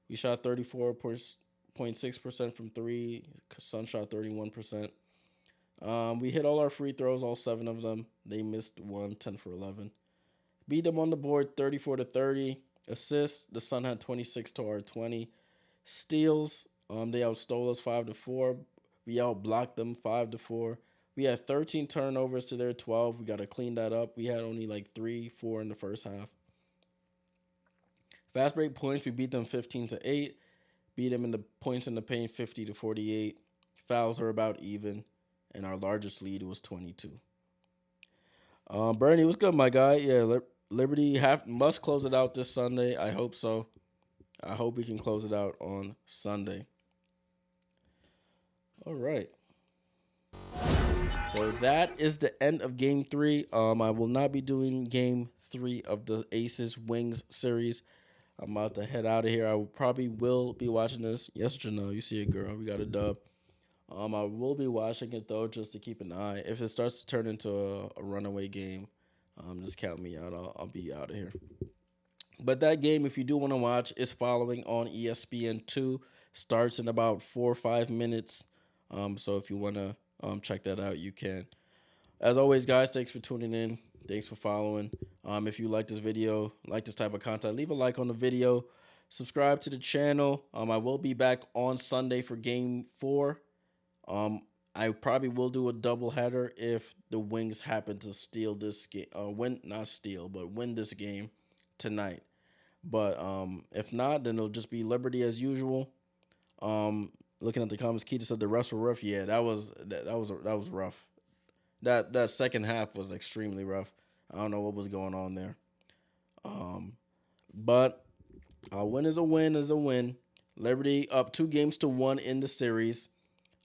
We shot 34.6% from 3. Sun shot 31%. We hit all our free throws, all 7 of them. They missed 1, 10 for 11. Beat them on the board 34-30. Assists, the Sun had 26 to our 20. Steals, they outstole us 5-4. We outblocked them 5-4. We had 13 turnovers to their 12. We got to clean that up. We had only like 3-4 in the first half. Fast break points, we beat them 15-8. Beat them in the points in the paint 50-48. Fouls are about even. And our largest lead was 22. Bernie, what's good, my guy? Yeah, Liberty must close it out this Sunday. I hope so. I hope we can close it out on Sunday. All right. So that is the end of Game 3. I will not be doing Game 3 of the Aces Wings series. I'm about to head out of here. I probably will be watching this. Yes, Janelle, you see it, girl. We got a dub. I will be watching it, though, just to keep an eye. If it starts to turn into a runaway game, just count me out. I'll be out of here. But that game, if you do want to watch, is following on ESPN2. Starts in about 4 or 5 minutes. So if you want to check that out, you can. As always, guys, thanks for tuning in. Thanks for following. If you like this video, like this type of content, leave a like on the video. Subscribe to the channel. I will be back on Sunday for Game 4. I probably will do a double header if the Wings happen to steal this game, win not steal, but win this game tonight. But if not, then it'll just be Liberty as usual. Looking at the comments, Keita said the refs were rough. Yeah, that was rough. That second half was extremely rough. I don't know what was going on there. But a win is a win is a win. Liberty up 2 games to 1 in the series.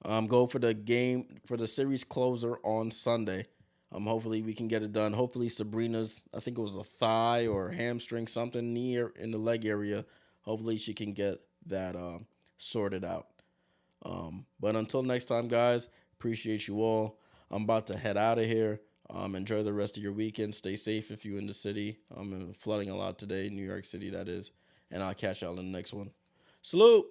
Go for the series closer on Sunday. Hopefully we can get it done. Hopefully Sabrina's, I think it was a thigh or hamstring, something near in the leg area. Hopefully she can get that sorted out. But until next time, guys, appreciate you all. I'm about to head out of here. Enjoy the rest of your weekend. Stay safe if you're in the city. I'm flooding a lot today, New York City, that is. And I'll catch y'all in the next one. Salute!